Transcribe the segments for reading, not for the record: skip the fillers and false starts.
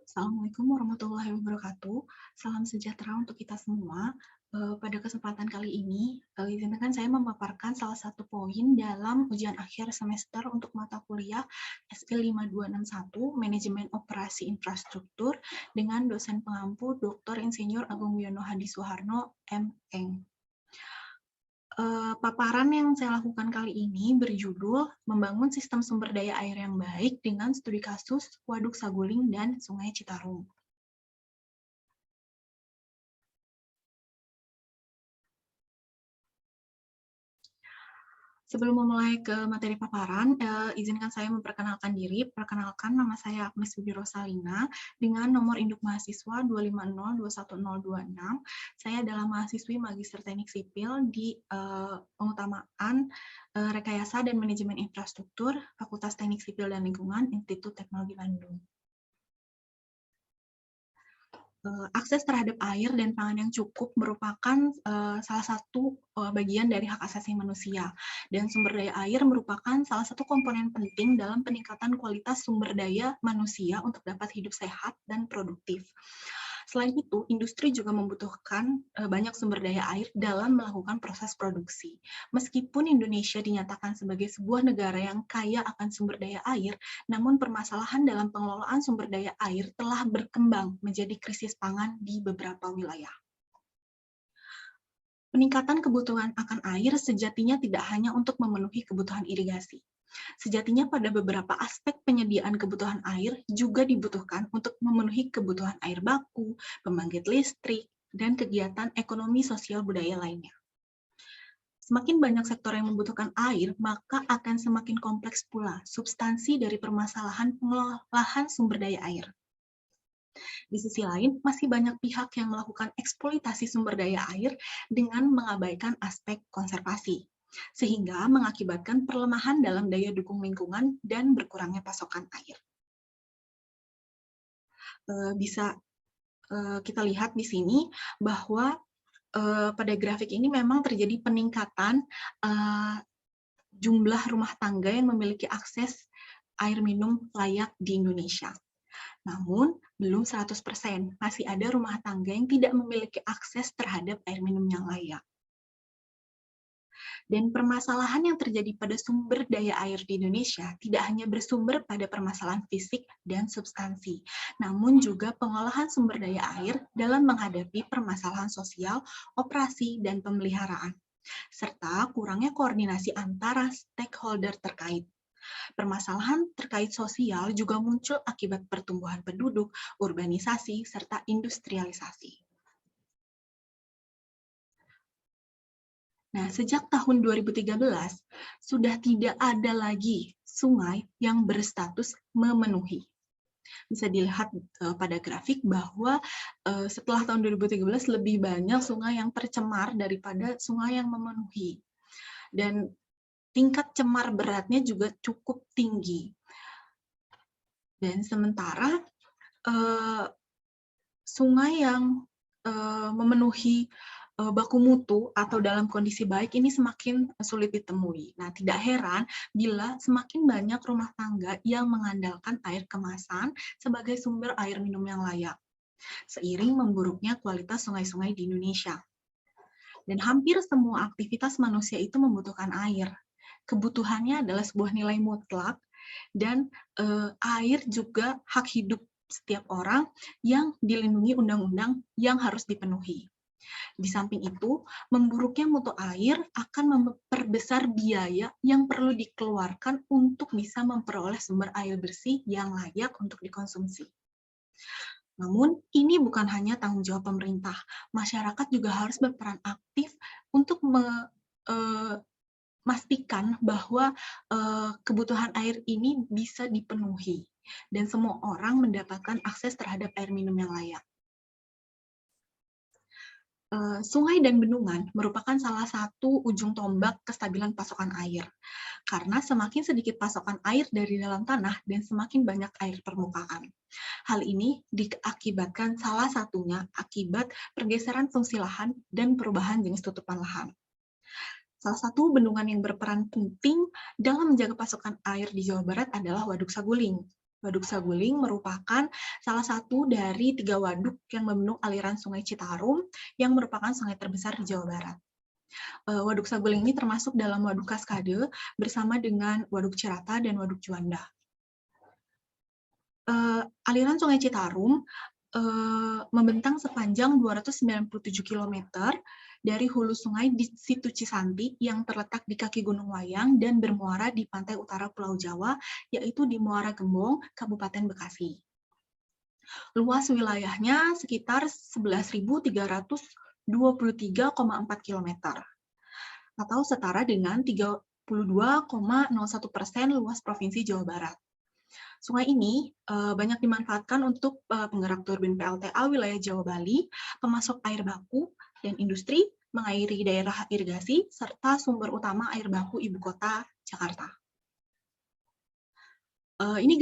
Assalamualaikum warahmatullahi wabarakatuh. Salam sejahtera untuk kita semua. Pada kesempatan kali ini, izinkan saya memaparkan salah satu poin dalam ujian akhir semester untuk mata kuliah SP5261, Manajemen Operasi Infrastruktur, dengan dosen pengampu Dr. Insinyur Agung Wiono Hadi Suharno, M.Eng. Paparan yang saya lakukan kali ini berjudul Membangun Sistem Sumber Daya Air yang Baik dengan Studi Kasus Waduk Saguling dan Sungai Citarum. Sebelum memulai ke materi paparan, izinkan saya memperkenalkan diri. Perkenalkan, nama saya Agnes Bibi Rosalina dengan nomor induk mahasiswa 250210026. Saya adalah mahasiswi Magister Teknik Sipil di pengutamaan Rekayasa dan Manajemen Infrastruktur, Fakultas Teknik Sipil dan Lingkungan, Institut Teknologi Bandung. Akses terhadap air dan pangan yang cukup merupakan salah satu bagian dari hak asasi manusia, dan sumber daya air merupakan salah satu komponen penting dalam peningkatan kualitas sumber daya manusia untuk dapat hidup sehat dan produktif. Selain itu, industri juga membutuhkan banyak sumber daya air dalam melakukan proses produksi. Meskipun Indonesia dinyatakan sebagai sebuah negara yang kaya akan sumber daya air, namun permasalahan dalam pengelolaan sumber daya air telah berkembang menjadi krisis pangan di beberapa wilayah. Peningkatan kebutuhan akan air sejatinya tidak hanya untuk memenuhi kebutuhan irigasi. Sejatinya pada beberapa aspek penyediaan kebutuhan air juga dibutuhkan untuk memenuhi kebutuhan air baku, pembangkit listrik, dan kegiatan ekonomi sosial budaya lainnya. Semakin banyak sektor yang membutuhkan air, maka akan semakin kompleks pula substansi dari permasalahan pengelolaan sumber daya air. Di sisi lain, masih banyak pihak yang melakukan eksploitasi sumber daya air dengan mengabaikan aspek konservasi, sehingga mengakibatkan perlemahan dalam daya dukung lingkungan dan berkurangnya pasokan air. Bisa kita lihat di sini bahwa pada grafik ini memang terjadi peningkatan jumlah rumah tangga yang memiliki akses air minum layak di Indonesia. Namun, belum 100%, masih ada rumah tangga yang tidak memiliki akses terhadap air minum yang layak. Dan permasalahan yang terjadi pada sumber daya air di Indonesia tidak hanya bersumber pada permasalahan fisik dan substansi, namun juga pengolahan sumber daya air dalam menghadapi permasalahan sosial, operasi, dan pemeliharaan, serta kurangnya koordinasi antara stakeholder terkait. Permasalahan terkait sosial juga muncul akibat pertumbuhan penduduk, urbanisasi, serta industrialisasi. Nah, sejak tahun 2013, sudah tidak ada lagi sungai yang berstatus memenuhi. Bisa dilihat pada grafik bahwa setelah tahun 2013 lebih banyak sungai yang tercemar daripada sungai yang memenuhi. Dan tingkat cemar beratnya juga cukup tinggi. Dan sementara sungai yang memenuhi baku mutu atau dalam kondisi baik ini semakin sulit ditemui. Nah, tidak heran bila semakin banyak rumah tangga yang mengandalkan air kemasan sebagai sumber air minum yang layak, seiring memburuknya kualitas sungai-sungai di Indonesia. Dan hampir semua aktivitas manusia itu membutuhkan air. Kebutuhannya adalah sebuah nilai mutlak, dan air juga hak hidup setiap orang yang dilindungi undang-undang yang harus dipenuhi. Di samping itu, memburuknya mutu air akan memperbesar biaya yang perlu dikeluarkan untuk bisa memperoleh sumber air bersih yang layak untuk dikonsumsi. Namun, ini bukan hanya tanggung jawab pemerintah. Masyarakat juga harus berperan aktif untuk memastikan bahwa kebutuhan air ini bisa dipenuhi dan semua orang mendapatkan akses terhadap air minum yang layak. Sungai dan bendungan merupakan salah satu ujung tombak kestabilan pasokan air, karena semakin sedikit pasokan air dari dalam tanah dan semakin banyak air permukaan. Hal ini diakibatkan salah satunya akibat pergeseran fungsi lahan dan perubahan jenis tutupan lahan. Salah satu bendungan yang berperan penting dalam menjaga pasokan air di Jawa Barat adalah Waduk Saguling. Waduk Saguling merupakan salah satu dari 3 waduk yang membendung aliran Sungai Citarum yang merupakan sungai terbesar di Jawa Barat. Waduk Saguling ini termasuk dalam Waduk Kaskade bersama dengan Waduk Cirata dan Waduk Juanda. Aliran Sungai Citarum membentang sepanjang 297 km dari hulu sungai di Situ Cisanti yang terletak di kaki Gunung Wayang dan bermuara di pantai utara Pulau Jawa, yaitu di Muara Gembong, Kabupaten Bekasi. Luas wilayahnya sekitar 11.323,4 km atau setara dengan 32,01% luas Provinsi Jawa Barat. Sungai ini banyak dimanfaatkan untuk penggerak turbin PLTA wilayah Jawa Bali, pemasok air baku dan industri, mengairi daerah irigasi, serta sumber utama air baku ibu kota Jakarta. Ini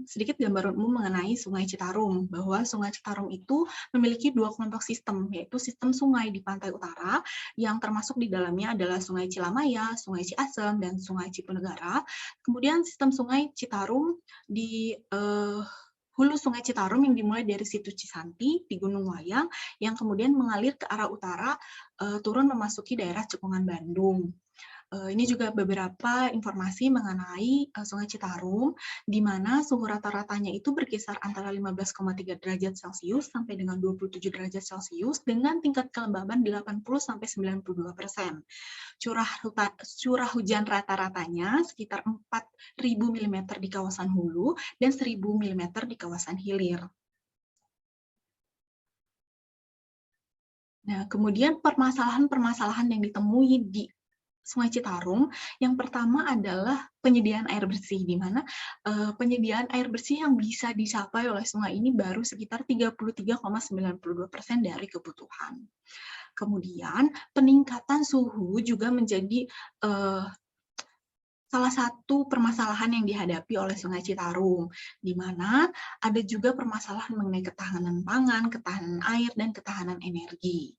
sedikit gambaran umum mengenai Sungai Citarum, bahwa Sungai Citarum itu memiliki 2 kelompok sistem, yaitu sistem sungai di pantai utara, yang termasuk di dalamnya adalah Sungai Cilamaya, Sungai Ciasem, dan Sungai Cipunegara. Kemudian sistem Sungai Citarum di hulu Sungai Citarum yang dimulai dari Situ Cisanti di Gunung Wayang, yang kemudian mengalir ke arah utara, turun memasuki daerah Cekungan Bandung. Ini juga beberapa informasi mengenai Sungai Citarum, di mana suhu rata-ratanya itu berkisar antara 15,3 derajat Celcius sampai dengan 27 derajat Celcius dengan tingkat kelembaban 80–92%. Curah hujan rata-ratanya sekitar 4.000 mm di kawasan hulu dan 1.000 mm di kawasan hilir. Nah, kemudian permasalahan-permasalahan yang ditemui di Sungai Citarum, yang pertama adalah penyediaan air bersih, di mana penyediaan air bersih yang bisa dicapai oleh sungai ini baru sekitar 33,92% dari kebutuhan. Kemudian peningkatan suhu juga menjadi salah satu permasalahan yang dihadapi oleh Sungai Citarum, di mana ada juga permasalahan mengenai ketahanan pangan, ketahanan air, dan ketahanan energi.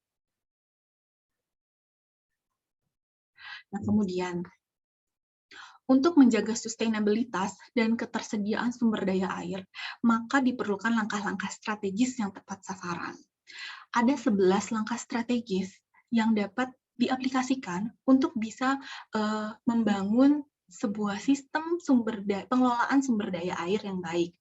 Nah, kemudian untuk menjaga sustainabilitas dan ketersediaan sumber daya air, maka diperlukan langkah-langkah strategis yang tepat sasaran. Ada 11 langkah strategis yang dapat diaplikasikan untuk bisa membangun sebuah sistem pengelolaan sumber daya air yang baik.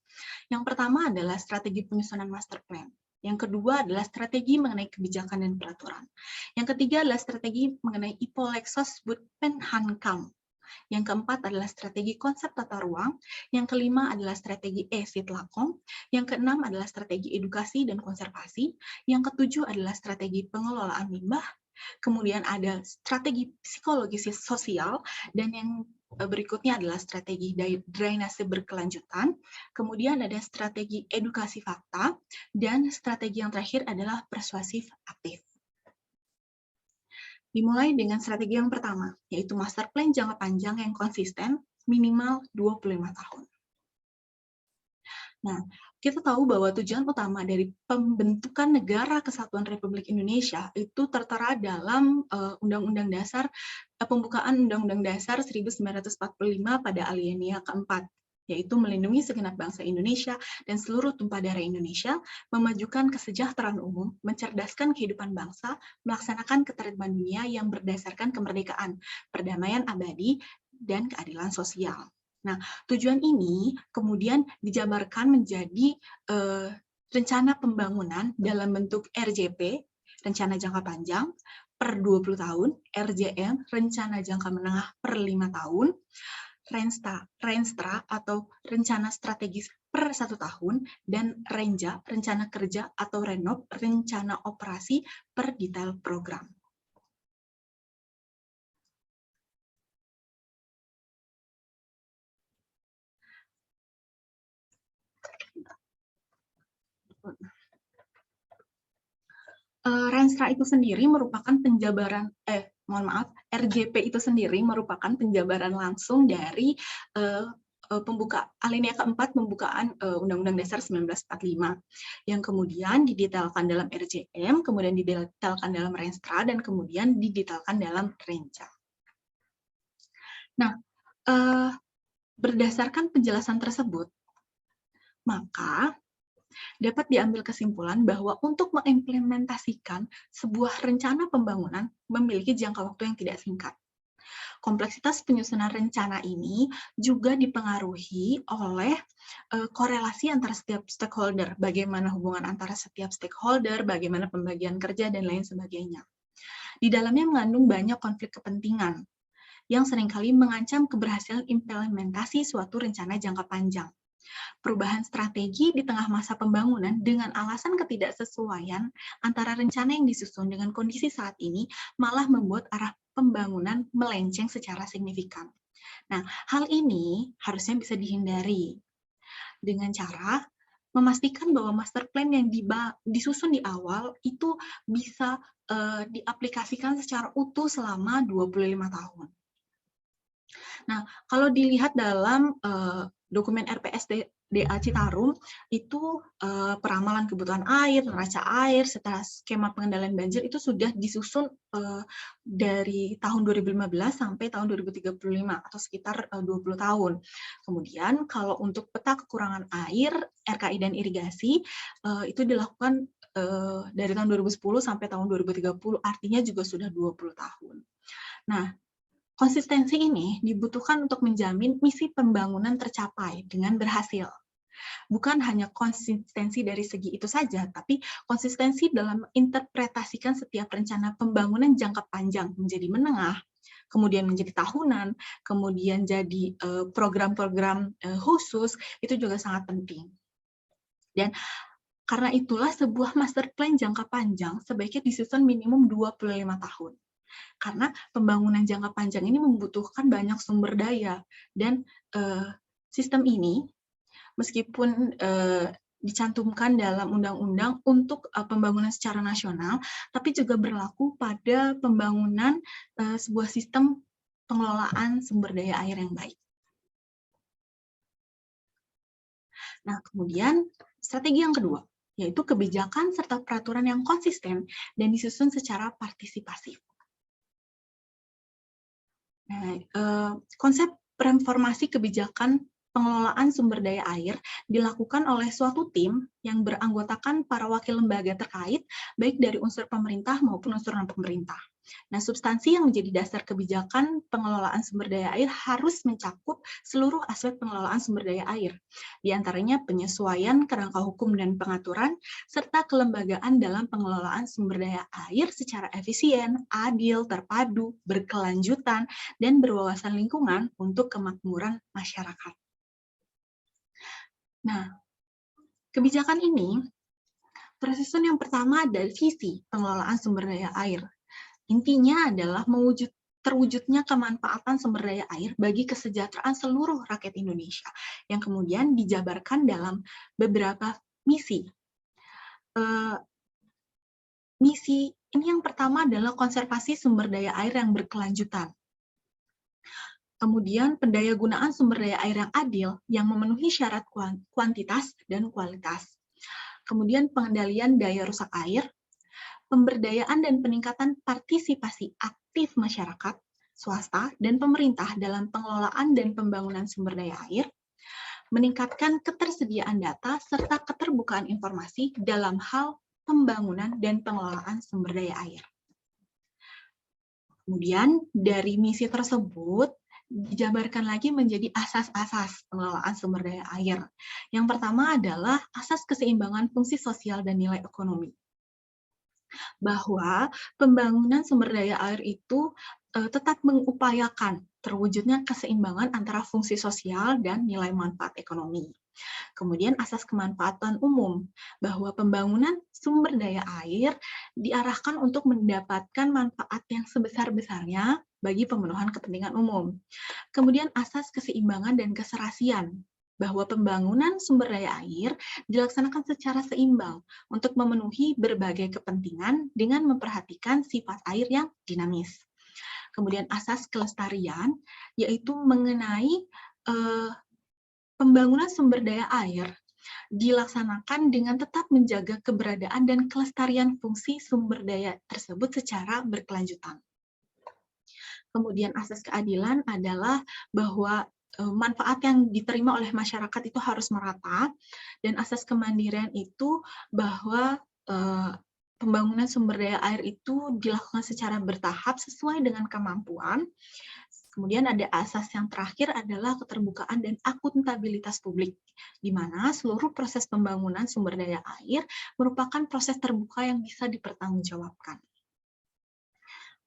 Yang pertama adalah strategi penyusunan master plan. Yang kedua adalah strategi mengenai kebijakan dan peraturan. Yang ketiga adalah strategi mengenai Ipolexos Butpenhankam. Yang keempat adalah strategi konsep tata ruang. Yang kelima adalah strategi Sitlakom. Yang keenam adalah strategi edukasi dan konservasi. Yang ketujuh adalah strategi pengelolaan limbah. Kemudian ada strategi psikologi sosial, dan yang berikutnya adalah strategi drainase berkelanjutan. Kemudian ada strategi edukasi fakta, dan strategi yang terakhir adalah persuasif aktif. Dimulai dengan strategi yang pertama, yaitu master plan jangka panjang yang konsisten, minimal 25 tahun. Nah, kita tahu bahwa tujuan utama dari pembentukan Negara Kesatuan Republik Indonesia itu tertera dalam Undang-Undang Dasar, pembukaan Undang-Undang Dasar 1945 pada alinea keempat, yaitu melindungi segenap bangsa Indonesia dan seluruh tumpah darah Indonesia, memajukan kesejahteraan umum, mencerdaskan kehidupan bangsa, melaksanakan ketertiban dunia yang berdasarkan kemerdekaan, perdamaian abadi, dan keadilan sosial. Nah, tujuan ini kemudian dijabarkan menjadi rencana pembangunan dalam bentuk RJP, rencana jangka panjang, per 20 tahun, RJM, rencana jangka menengah per 5 tahun, Renstra atau rencana strategis per 1 tahun, dan Renja, rencana kerja atau Renop, rencana operasi per detail program. Renstra itu sendiri merupakan penjabaran, RJP itu sendiri merupakan penjabaran langsung dari alinea keempat pembukaan Undang-Undang Dasar 1945, yang kemudian didetailkan dalam RJM, kemudian didetailkan dalam Renstra, dan kemudian didetailkan dalam Renca. Nah, berdasarkan penjelasan tersebut, Maka dapat diambil kesimpulan bahwa untuk mengimplementasikan sebuah rencana pembangunan memiliki jangka waktu yang tidak singkat. Kompleksitas penyusunan rencana ini juga dipengaruhi oleh korelasi antara setiap stakeholder, bagaimana hubungan antara setiap stakeholder, bagaimana pembagian kerja, dan lain sebagainya. Di dalamnya mengandung banyak konflik kepentingan yang seringkali mengancam keberhasilan implementasi suatu rencana jangka panjang. Perubahan strategi di tengah masa pembangunan dengan alasan ketidaksesuaian antara rencana yang disusun dengan kondisi saat ini malah membuat arah pembangunan melenceng secara signifikan. Nah, hal ini harusnya bisa dihindari dengan cara memastikan bahwa master plan yang disusun di awal itu bisa diaplikasikan secara utuh selama 25 tahun. Nah, kalau dilihat dalam dokumen RPSDA Citarum, itu peramalan kebutuhan air, neraca air, serta skema pengendalian banjir itu sudah disusun dari tahun 2015 sampai tahun 2035 atau sekitar 20 tahun. Kemudian kalau untuk peta kekurangan air, RKI dan irigasi itu dilakukan dari tahun 2010 sampai tahun 2030, artinya juga sudah 20 tahun. Nah, konsistensi ini dibutuhkan untuk menjamin misi pembangunan tercapai dengan berhasil. Bukan hanya konsistensi dari segi itu saja, tapi konsistensi dalam interpretasikan setiap rencana pembangunan jangka panjang menjadi menengah, kemudian menjadi tahunan, kemudian jadi program-program khusus, itu juga sangat penting. Dan karena itulah sebuah master plan jangka panjang sebaiknya disusun minimum 25 tahun. Karena pembangunan jangka panjang ini membutuhkan banyak sumber daya, dan sistem ini meskipun dicantumkan dalam undang-undang untuk pembangunan secara nasional, tapi juga berlaku pada pembangunan sebuah sistem pengelolaan sumber daya air yang baik. Nah, kemudian strategi yang kedua, yaitu kebijakan serta peraturan yang konsisten dan disusun secara partisipasif. Nah, konsep reformasi kebijakan pengelolaan sumber daya air dilakukan oleh suatu tim yang beranggotakan para wakil lembaga terkait, baik dari unsur pemerintah maupun unsur non-pemerintah. Nah, substansi yang menjadi dasar kebijakan pengelolaan sumber daya air harus mencakup seluruh aspek pengelolaan sumber daya air, di antaranya penyesuaian kerangka hukum dan pengaturan, serta kelembagaan dalam pengelolaan sumber daya air secara efisien, adil, terpadu, berkelanjutan, dan berwawasan lingkungan untuk kemakmuran masyarakat. Nah, kebijakan ini tersusun yang pertama adalah visi pengelolaan sumber daya air. Intinya adalah terwujudnya kemanfaatan sumber daya air bagi kesejahteraan seluruh rakyat Indonesia, yang kemudian dijabarkan dalam beberapa misi. Misi ini yang pertama adalah konservasi sumber daya air yang berkelanjutan. Kemudian pendayagunaan sumber daya air yang adil yang memenuhi syarat kuantitas dan kualitas. Kemudian pengendalian daya rusak air, pemberdayaan dan peningkatan partisipasi aktif masyarakat, swasta, dan pemerintah dalam pengelolaan dan pembangunan sumber daya air, meningkatkan ketersediaan data serta keterbukaan informasi dalam hal pembangunan dan pengelolaan sumber daya air. Kemudian dari misi tersebut dijabarkan lagi menjadi asas-asas pengelolaan sumber daya air. Yang pertama adalah asas keseimbangan fungsi sosial dan nilai ekonomi. Bahwa pembangunan sumber daya air itu tetap mengupayakan terwujudnya keseimbangan antara fungsi sosial dan nilai manfaat ekonomi. Kemudian asas kemanfaatan umum, bahwa pembangunan sumber daya air diarahkan untuk mendapatkan manfaat yang sebesar-besarnya bagi pemenuhan kepentingan umum. Kemudian asas keseimbangan dan keserasian, bahwa pembangunan sumber daya air dilaksanakan secara seimbang untuk memenuhi berbagai kepentingan dengan memperhatikan sifat air yang dinamis. Kemudian asas kelestarian, yaitu mengenai pembangunan sumber daya air dilaksanakan dengan tetap menjaga keberadaan dan kelestarian fungsi sumber daya tersebut secara berkelanjutan. Kemudian asas keadilan adalah bahwa manfaat yang diterima oleh masyarakat itu harus merata, dan asas kemandirian itu bahwa pembangunan sumber daya air itu dilakukan secara bertahap sesuai dengan kemampuan. Kemudian ada asas yang terakhir adalah keterbukaan dan akuntabilitas publik, di mana seluruh proses pembangunan sumber daya air merupakan proses terbuka yang bisa dipertanggungjawabkan.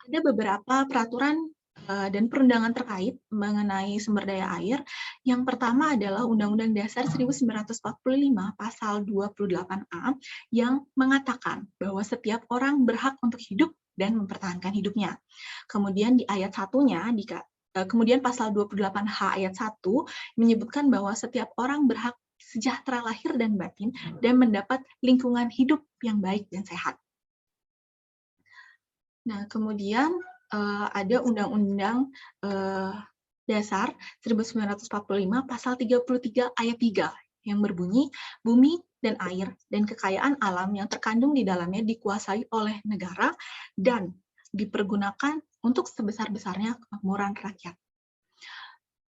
Ada beberapa peraturan dan perundangan terkait mengenai sumber daya air. Yang pertama adalah Undang-Undang Dasar 1945 pasal 28A yang mengatakan bahwa setiap orang berhak untuk hidup dan mempertahankan hidupnya. Kemudian di ayat satunya, kemudian pasal 28H ayat 1 menyebutkan bahwa setiap orang berhak sejahtera lahir dan batin dan mendapat lingkungan hidup yang baik dan sehat. Nah, kemudian ada Undang-Undang Dasar 1945 pasal 33 ayat 3 yang berbunyi, bumi dan air dan kekayaan alam yang terkandung di dalamnya dikuasai oleh negara dan dipergunakan untuk sebesar-besarnya kemakmuran rakyat.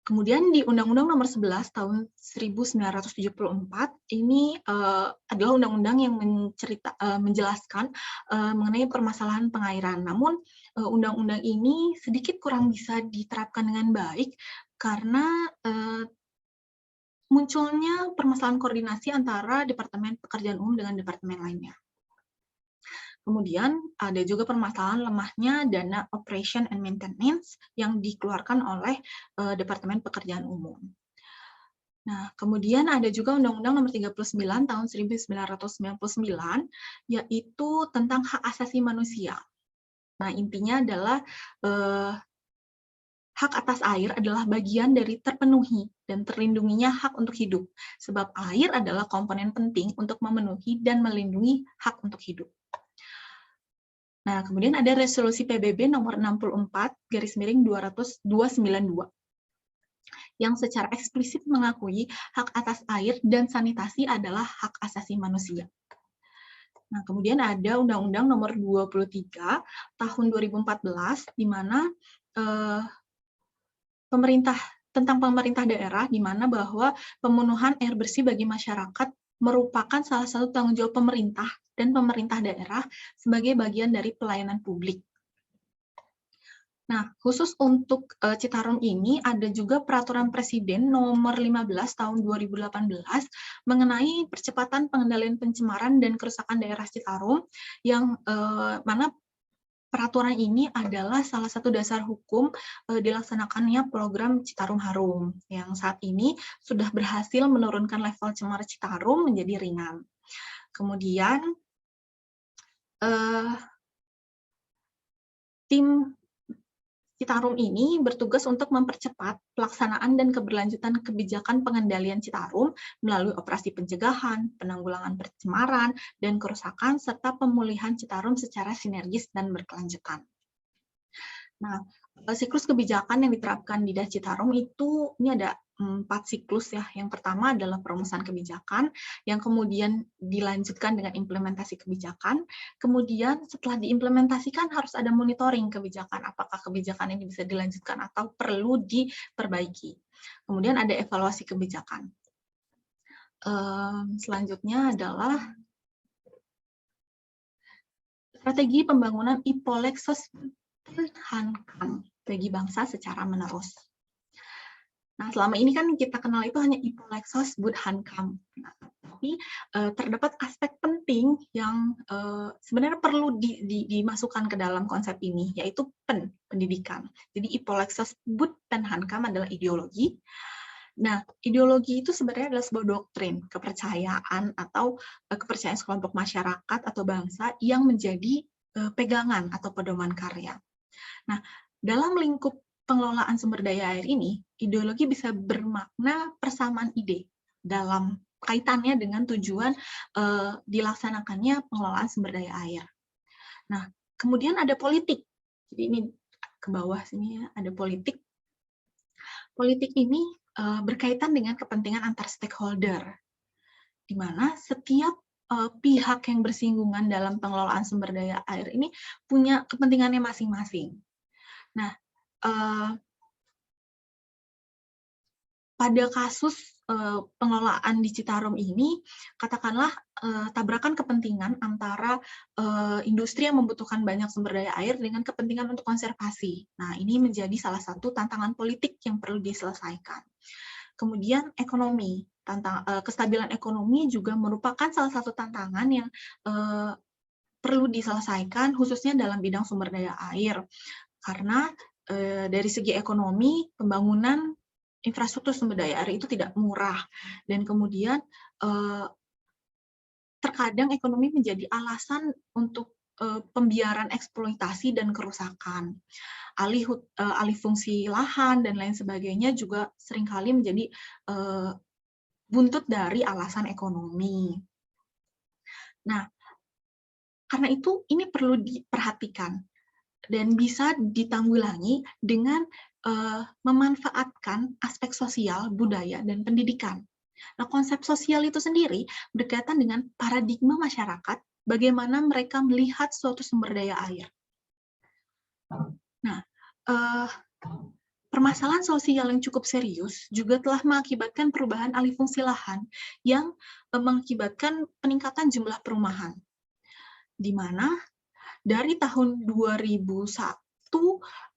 Kemudian di Undang-Undang Nomor 11 Tahun 1974 ini adalah undang-undang yang menjelaskan mengenai permasalahan pengairan. Namun undang-undang ini sedikit kurang bisa diterapkan dengan baik karena munculnya permasalahan koordinasi antara Departemen Pekerjaan Umum dengan departemen lainnya. Kemudian ada juga permasalahan lemahnya dana operation and maintenance yang dikeluarkan oleh Departemen Pekerjaan Umum. Nah, kemudian ada juga Undang-Undang Nomor 39 Tahun 1999, yaitu tentang hak asasi manusia. Nah, intinya adalah hak atas air adalah bagian dari terpenuhi dan terlindunginya hak untuk hidup, sebab air adalah komponen penting untuk memenuhi dan melindungi hak untuk hidup. Nah, kemudian ada resolusi PBB nomor 64/292 yang secara eksplisit mengakui hak atas air dan sanitasi adalah hak asasi manusia. Nah, kemudian ada Undang-Undang nomor 23 tahun 2014 di mana tentang pemerintah daerah, di mana bahwa pemenuhan air bersih bagi masyarakat merupakan salah satu tanggung jawab pemerintah dan pemerintah daerah sebagai bagian dari pelayanan publik. Nah, khusus untuk Citarum ini ada juga Peraturan Presiden Nomor 15 Tahun 2018 mengenai percepatan pengendalian pencemaran dan kerusakan daerah Citarum, yang mana peraturan ini adalah salah satu dasar hukum dilaksanakannya program Citarum Harum, yang saat ini sudah berhasil menurunkan level cemar Citarum menjadi ringan. Kemudian, tim Citarum ini bertugas untuk mempercepat pelaksanaan dan keberlanjutan kebijakan pengendalian Citarum melalui operasi pencegahan, penanggulangan pencemaran, dan kerusakan, serta pemulihan Citarum secara sinergis dan berkelanjutan. Nah, siklus kebijakan yang diterapkan di Das Citarum itu, ini ada 4 siklus ya. Yang pertama adalah perumusan kebijakan, yang kemudian dilanjutkan dengan implementasi kebijakan. Kemudian setelah diimplementasikan harus ada monitoring kebijakan, apakah kebijakan ini bisa dilanjutkan atau perlu diperbaiki. Kemudian ada evaluasi kebijakan. Selanjutnya adalah strategi pembangunan Ipolexos Hankam bagi bangsa secara menerus. Nah, selama ini kan kita kenal itu hanya Ipolexos Hankam. Nah, tapi terdapat aspek penting yang sebenarnya perlu dimasukkan ke dalam konsep ini, yaitu pendidikan. Jadi Ipolexos Hankam adalah ideologi. Nah, ideologi itu sebenarnya adalah sebuah doktrin, kepercayaan atau kepercayaan sekelompok masyarakat atau bangsa yang menjadi pegangan atau pedoman karya. Nah, dalam lingkup pengelolaan sumber daya air ini, ideologi bisa bermakna persamaan ide dalam kaitannya dengan tujuan dilaksanakannya pengelolaan sumber daya air. Nah, kemudian ada politik. Jadi ini ke bawah sini ya, ada politik. Politik ini berkaitan dengan kepentingan antar stakeholder, di mana setiap pihak yang bersinggungan dalam pengelolaan sumber daya air ini punya kepentingannya masing-masing. Nah, pada kasus pengelolaan di Citarum ini, katakanlah tabrakan kepentingan antara industri yang membutuhkan banyak sumber daya air dengan kepentingan untuk konservasi. Nah, ini menjadi salah satu tantangan politik yang perlu diselesaikan. Kemudian ekonomi, kestabilan ekonomi juga merupakan salah satu tantangan yang perlu diselesaikan, khususnya dalam bidang sumber daya air. Karena dari segi ekonomi, pembangunan infrastruktur sumber daya air itu tidak murah, dan kemudian terkadang ekonomi menjadi alasan untuk pembiaran eksploitasi dan kerusakan. Alih fungsi lahan dan lain sebagainya juga seringkali menjadi buntut dari alasan ekonomi. Nah, karena itu ini perlu diperhatikan dan bisa ditanggulangi dengan memanfaatkan aspek sosial, budaya, dan pendidikan. Nah, konsep sosial itu sendiri berkaitan dengan paradigma masyarakat, bagaimana mereka melihat suatu sumber daya air. Nah, permasalahan sosial yang cukup serius juga telah mengakibatkan perubahan alih fungsi lahan yang mengakibatkan peningkatan jumlah perumahan, di mana dari tahun 2001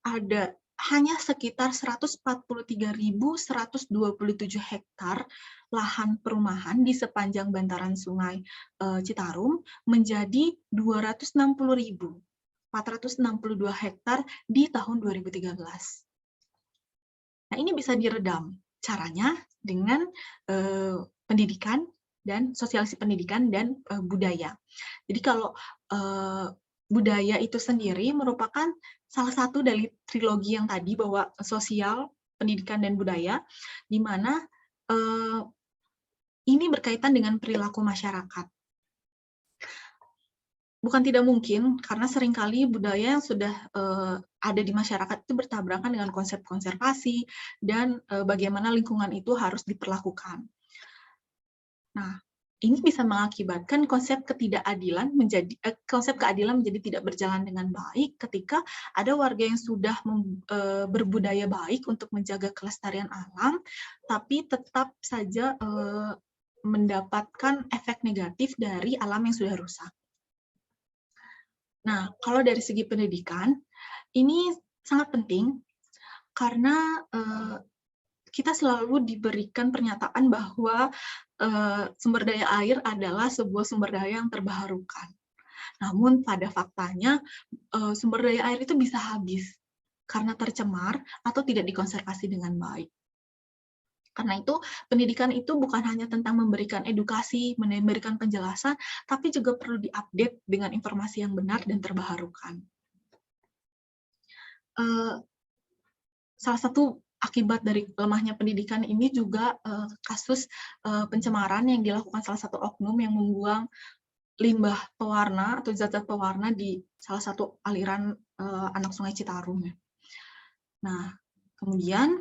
ada hanya sekitar 143.127 hektar lahan perumahan di sepanjang bantaran Sungai Citarum menjadi 260.462 hektar di tahun 2013. Nah, ini bisa diredam. Caranya dengan pendidikan dan sosialisasi pendidikan dan budaya. Jadi kalau budaya itu sendiri merupakan salah satu dari trilogi yang tadi, bahwa sosial, pendidikan, dan budaya, di mana ini berkaitan dengan perilaku masyarakat. Bukan tidak mungkin, karena seringkali budaya yang sudah ada di masyarakat itu bertabrakan dengan konsep konservasi dan bagaimana lingkungan itu harus diperlakukan. Nah, ini bisa mengakibatkan konsep keadilan menjadi tidak berjalan dengan baik ketika ada warga yang sudah berbudaya baik untuk menjaga kelestarian alam, tapi tetap saja mendapatkan efek negatif dari alam yang sudah rusak. Nah, kalau dari segi pendidikan, ini sangat penting karena kita selalu diberikan pernyataan bahwa sumber daya air adalah sebuah sumber daya yang terbarukan. Namun pada faktanya sumber daya air itu bisa habis karena tercemar atau tidak dikonservasi dengan baik. Karena itu pendidikan itu bukan hanya tentang memberikan edukasi, memberikan penjelasan, tapi juga perlu diupdate dengan informasi yang benar dan terbarukan. Salah satu akibat dari lemahnya pendidikan ini juga kasus pencemaran yang dilakukan salah satu oknum yang membuang limbah pewarna atau zat-zat pewarna di salah satu aliran anak Sungai Citarum. Nah, kemudian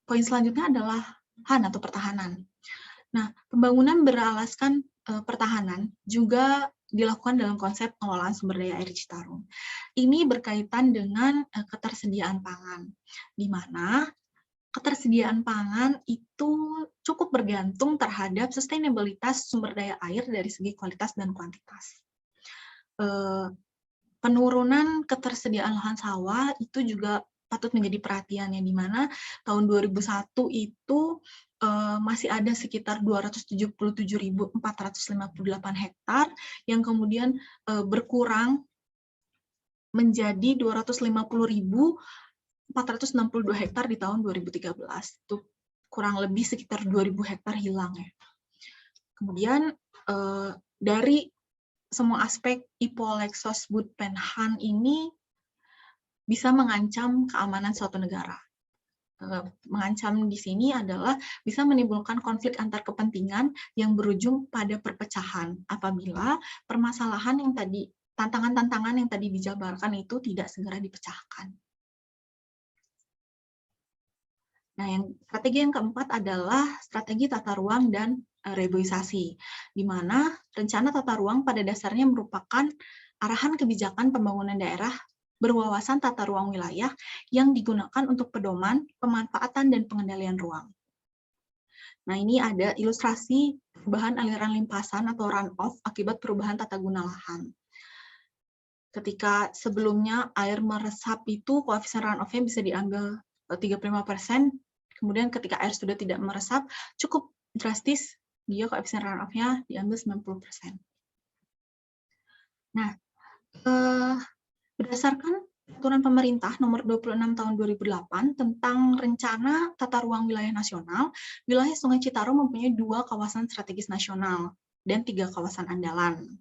poin selanjutnya adalah HAN atau pertahanan. Nah, pembangunan beralaskan pertahanan juga dilakukan dalam konsep pengelolaan sumber daya air Citarum. Ini berkaitan dengan ketersediaan pangan, di mana ketersediaan pangan itu cukup bergantung terhadap sustainabilitas sumber daya air dari segi kualitas dan kuantitas. Penurunan ketersediaan lahan sawah itu juga patut menjadi perhatian, yang di mana tahun 2001 itu masih ada sekitar 277.458 hektar yang kemudian berkurang menjadi 250.462 hektar di tahun 2013. Itu kurang lebih sekitar 2.000 hektar hilang ya. Kemudian dari semua aspek IPO, Lexos, Budpen, HAN ini bisa mengancam keamanan suatu negara. Mengancam di sini adalah bisa menimbulkan konflik antar kepentingan yang berujung pada perpecahan apabila permasalahan yang tadi, tantangan-tantangan yang tadi dijabarkan itu tidak segera dipecahkan. Nah, strategi yang keempat adalah strategi tata ruang dan reboisasi, di mana rencana tata ruang pada dasarnya merupakan arahan kebijakan pembangunan daerah berwawasan tata ruang wilayah yang digunakan untuk pedoman, pemanfaatan, dan pengendalian ruang. Nah, ini ada ilustrasi perubahan aliran limpasan atau runoff akibat perubahan tata guna lahan. Ketika sebelumnya air meresap itu koefisien runoff-nya bisa diambil 35%, kemudian ketika air sudah tidak meresap, cukup drastis, dia koefisien runoff-nya diambil 90%. Nah, berdasarkan Peraturan Pemerintah Nomor 26 Tahun 2008 tentang Rencana Tata Ruang Wilayah Nasional, wilayah Sungai Citarum mempunyai 2 kawasan strategis nasional dan 3 kawasan andalan.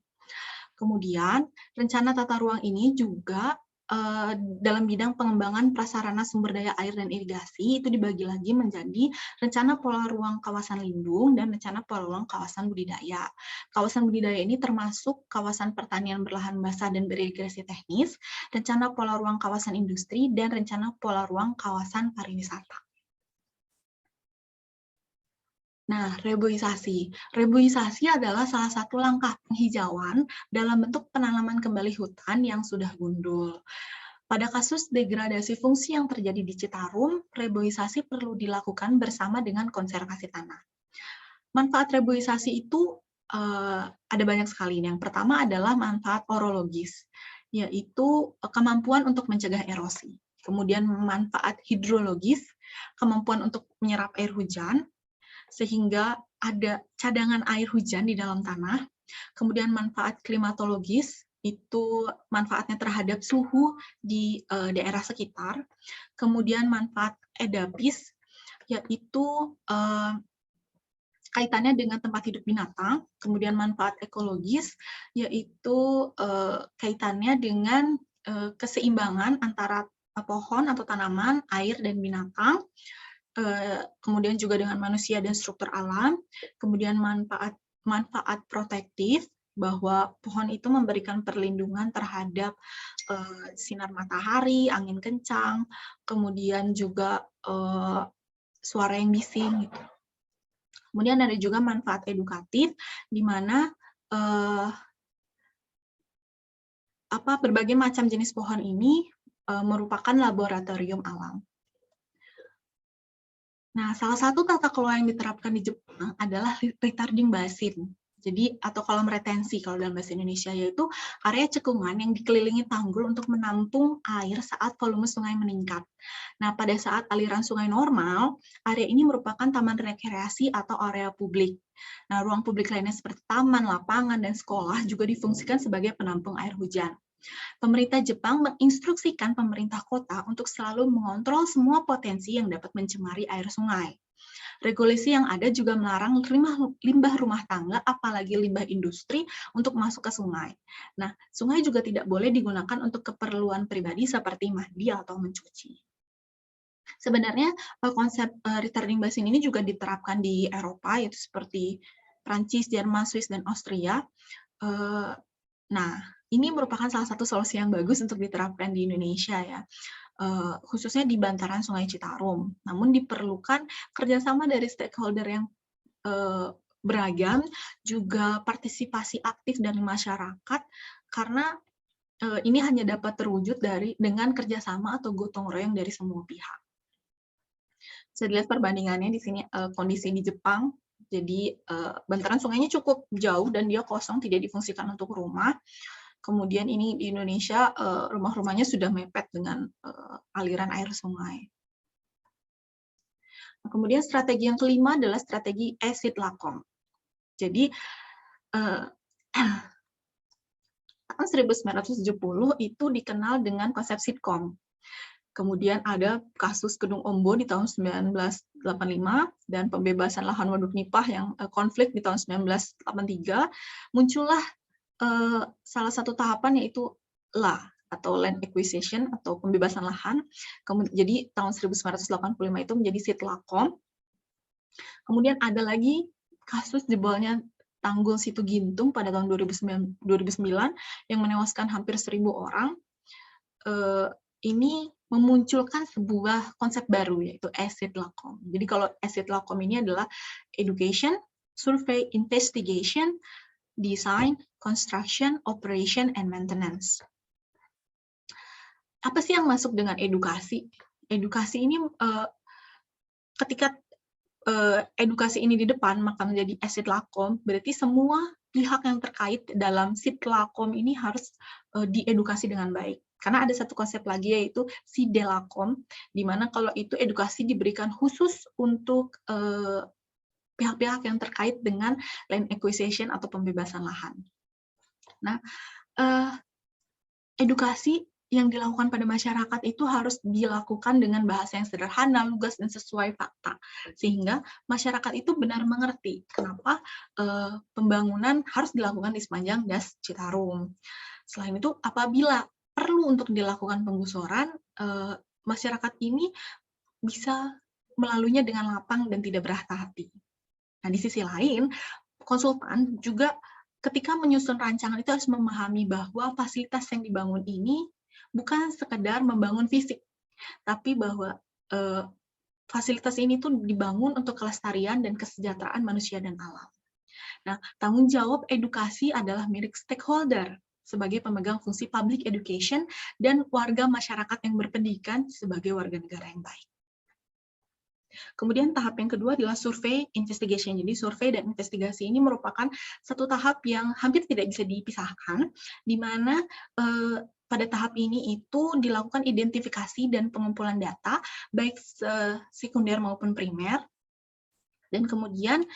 Kemudian, rencana tata ruang ini juga dalam bidang pengembangan prasarana sumber daya air dan irigasi itu dibagi lagi menjadi rencana pola ruang kawasan lindung dan rencana pola ruang kawasan budidaya. Kawasan budidaya ini termasuk kawasan pertanian berlahan basah dan beririgasi teknis, rencana pola ruang kawasan industri, dan rencana pola ruang kawasan pariwisata. Nah, reboisasi. Reboisasi adalah salah satu langkah penghijauan dalam bentuk penanaman kembali hutan yang sudah gundul. Pada kasus degradasi fungsi yang terjadi di Citarum, reboisasi perlu dilakukan bersama dengan konservasi tanah. Manfaat reboisasi itu ada banyak sekali. Yang pertama adalah manfaat orologis, yaitu kemampuan untuk mencegah erosi. Kemudian manfaat hidrologis, kemampuan untuk menyerap air hujan, sehingga ada cadangan air hujan di dalam tanah. Kemudian manfaat klimatologis, itu manfaatnya terhadap suhu di daerah sekitar. Kemudian manfaat edapis, yaitu kaitannya dengan tempat hidup binatang. Kemudian manfaat ekologis, yaitu kaitannya dengan keseimbangan antara pohon atau tanaman, air, dan binatang. Kemudian juga dengan manusia dan struktur alam, kemudian manfaat protektif, bahwa pohon itu memberikan perlindungan terhadap sinar matahari, angin kencang, kemudian juga suara yang bising. Gitu. Kemudian ada juga manfaat edukatif, di mana berbagai macam jenis pohon ini merupakan laboratorium alam. Nah, salah satu tata kelola yang diterapkan di Jepang adalah retarding basin. Jadi, atau kolam retensi kalau dalam bahasa Indonesia, yaitu area cekungan yang dikelilingi tanggul untuk menampung air saat volume sungai meningkat. Nah, pada saat aliran sungai normal, area ini merupakan taman rekreasi atau area publik. Nah, ruang publik lainnya seperti taman, lapangan, dan sekolah juga difungsikan sebagai penampung air hujan. Pemerintah Jepang menginstruksikan pemerintah kota untuk selalu mengontrol semua potensi yang dapat mencemari air sungai. Regulasi yang ada juga melarang limbah rumah tangga, apalagi limbah industri, untuk masuk ke sungai. Nah, sungai juga tidak boleh digunakan untuk keperluan pribadi seperti mandi atau mencuci. Sebenarnya konsep retarding basin ini juga diterapkan di Eropa, yaitu seperti Prancis, Jerman, Swiss, dan Austria. Nah, ini merupakan salah satu solusi yang bagus untuk diterapkan di Indonesia ya, khususnya di bantaran Sungai Citarum. Namun diperlukan kerjasama dari stakeholder yang beragam, juga partisipasi aktif dari masyarakat, karena ini hanya dapat terwujud dengan kerjasama atau gotong royong dari semua pihak. Bisa dilihat perbandingannya di sini kondisi di Jepang. Jadi bantaran sungainya cukup jauh dan dia kosong, tidak difungsikan untuk rumah. Kemudian ini di Indonesia rumah-rumahnya sudah mepet dengan aliran air sungai. Nah, kemudian strategi yang kelima adalah strategi acid lakom. Jadi tahun 1970 itu dikenal dengan konsep sitkom. Kemudian ada kasus Gedung Ombo di tahun 1985 dan pembebasan lahan waduk Nipah yang konflik di tahun 1983. Muncullah salah satu tahapan yaitu LA atau Land Acquisition atau pembebasan lahan. Jadi tahun 1985 itu menjadi Sitlakom. Kemudian ada lagi kasus jebolnya tanggul Situ Gintung pada tahun 2009 yang menewaskan hampir 1.000 orang. Ini memunculkan sebuah konsep baru yaitu acid lakom. Jadi kalau acid lakom ini adalah education, survey, investigation, design, construction, operation, and maintenance. Apa sih yang masuk dengan edukasi? Edukasi ini ketika edukasi ini di depan, maka menjadi Sitlakom, berarti semua pihak yang terkait dalam Sitlakom ini harus diedukasi dengan baik. Karena ada satu konsep lagi yaitu Sidelakom, di mana kalau itu edukasi diberikan khusus untuk pihak-pihak yang terkait dengan land acquisition atau pembebasan lahan. Nah, edukasi yang dilakukan pada masyarakat itu harus dilakukan dengan bahasa yang sederhana, lugas, dan sesuai fakta. Sehingga masyarakat itu benar mengerti kenapa pembangunan harus dilakukan di sepanjang Das Citarum. Selain itu, apabila perlu untuk dilakukan penggusuran, masyarakat ini bisa melaluinya dengan lapang dan tidak berhati-hati. Nah, di sisi lain, konsultan juga ketika menyusun rancangan itu harus memahami bahwa fasilitas yang dibangun ini bukan sekedar membangun fisik, tapi bahwa fasilitas ini tuh dibangun untuk kelestarian dan kesejahteraan manusia dan alam. Nah, tanggung jawab edukasi adalah milik stakeholder sebagai pemegang fungsi public education dan warga masyarakat yang berpendidikan sebagai warga negara yang baik. Kemudian tahap yang kedua adalah survei investigation. Jadi survei dan investigasi ini merupakan satu tahap yang hampir tidak bisa dipisahkan, di mana pada tahap ini itu dilakukan identifikasi dan pengumpulan data, baik sekunder maupun primer, dan kemudian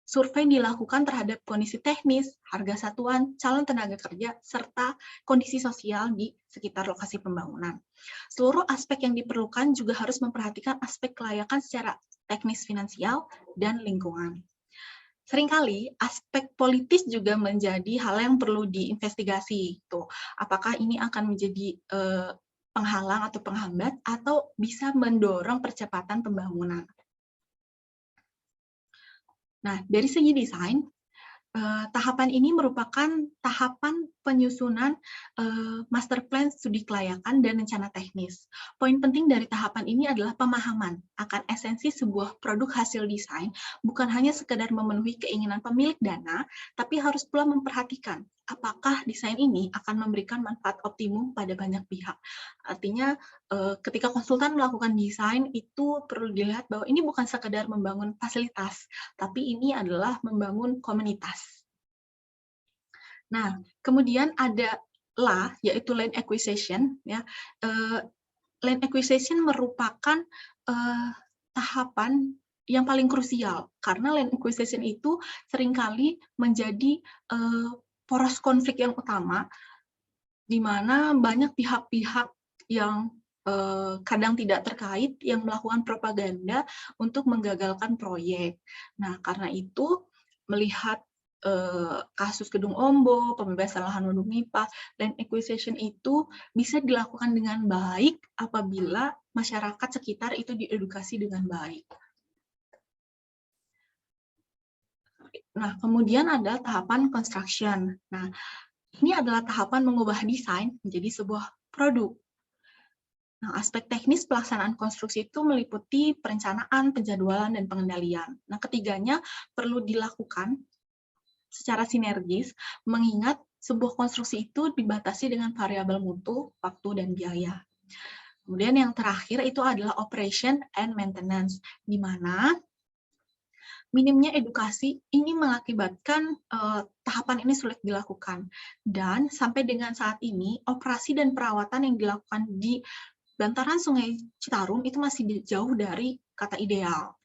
survei dilakukan terhadap kondisi teknis, harga satuan, calon tenaga kerja, serta kondisi sosial di sekitar lokasi pembangunan. Seluruh aspek yang diperlukan juga harus memperhatikan aspek kelayakan secara teknis finansial dan lingkungan. Seringkali aspek politis juga menjadi hal yang perlu diinvestigasi. Tuh, apakah ini akan menjadi penghalang atau penghambat atau bisa mendorong percepatan pembangunan. Nah, dari segi desain, tahapan ini merupakan tahapan penyusunan master plan studi kelayakan dan rencana teknis. Poin penting dari tahapan ini adalah pemahaman akan esensi sebuah produk hasil desain, bukan hanya sekedar memenuhi keinginan pemilik dana, tapi harus pula memperhatikan apakah desain ini akan memberikan manfaat optimum pada banyak pihak. Artinya, ketika konsultan melakukan desain, itu perlu dilihat bahwa ini bukan sekedar membangun fasilitas, tapi ini adalah membangun komunitas. Nah, kemudian ada LA, yaitu land acquisition. Ya, land acquisition merupakan tahapan yang paling krusial, karena land acquisition itu seringkali menjadi poros konflik yang utama, di mana banyak pihak-pihak yang kadang tidak terkait yang melakukan propaganda untuk menggagalkan proyek. Nah, karena itu melihat kasus Gedung Ombo, pembebasan lahan waduk Nipah, land acquisition itu bisa dilakukan dengan baik apabila masyarakat sekitar itu diedukasi dengan baik. Nah, kemudian ada tahapan construction. Nah, ini adalah tahapan mengubah desain menjadi sebuah produk. Nah, aspek teknis pelaksanaan konstruksi itu meliputi perencanaan, penjadwalan, dan pengendalian. Nah, ketiganya perlu dilakukan secara sinergis, mengingat sebuah konstruksi itu dibatasi dengan variabel mutu, waktu, dan biaya. Kemudian yang terakhir itu adalah operation and maintenance, di mana minimnya edukasi ini mengakibatkan tahapan ini sulit dilakukan. Dan sampai dengan saat ini, operasi dan perawatan yang dilakukan di bantaran Sungai Citarum itu masih jauh dari kata ideal.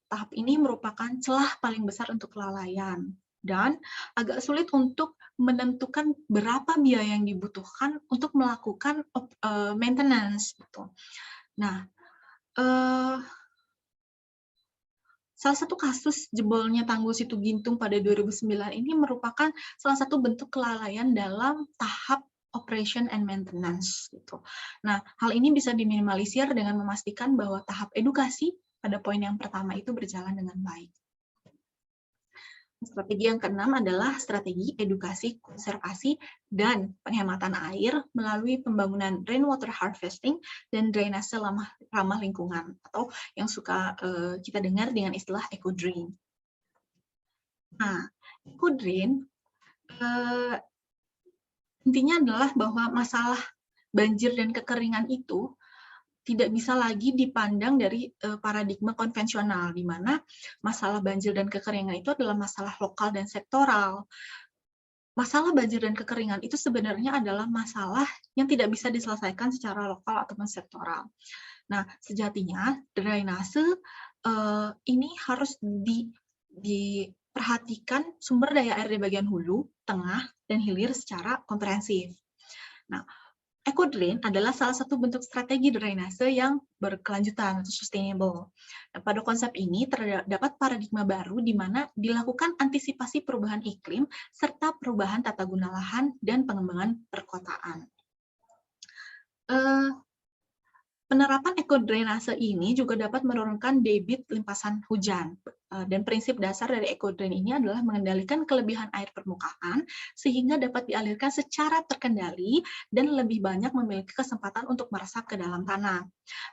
Tahap ini merupakan celah paling besar untuk kelalaian. Dan agak sulit untuk menentukan berapa biaya yang dibutuhkan untuk melakukan maintenance. Gitu. Nah, salah satu kasus jebolnya Tanggul Situgintung pada 2009 ini merupakan salah satu bentuk kelalaian dalam tahap operation and maintenance. Gitu. Nah, hal ini bisa diminimalisir dengan memastikan bahwa tahap edukasi pada poin yang pertama itu berjalan dengan baik. Strategi yang keenam adalah strategi edukasi, konservasi, dan penghematan air melalui pembangunan rainwater harvesting dan drainase ramah lingkungan, atau yang suka kita dengar dengan istilah eco-drain. Nah, eco-drain intinya adalah bahwa masalah banjir dan kekeringan itu tidak bisa lagi dipandang dari paradigma konvensional, di mana masalah banjir dan kekeringan itu adalah masalah lokal dan sektoral. Masalah banjir dan kekeringan itu sebenarnya adalah masalah yang tidak bisa diselesaikan secara lokal ataupun sektoral. Nah, sejatinya drainase ini harus diperhatikan sumber daya air di bagian hulu, tengah, dan hilir secara komprehensif. Nah, eco-drain adalah salah satu bentuk strategi drainase yang berkelanjutan atau sustainable. Nah, pada konsep ini terdapat paradigma baru di mana dilakukan antisipasi perubahan iklim serta perubahan tata guna lahan dan pengembangan perkotaan. Penerapan ekodrainase ini juga dapat menurunkan debit limpasan hujan. Dan prinsip dasar dari ekodrain ini adalah mengendalikan kelebihan air permukaan sehingga dapat dialirkan secara terkendali dan lebih banyak memiliki kesempatan untuk meresap ke dalam tanah.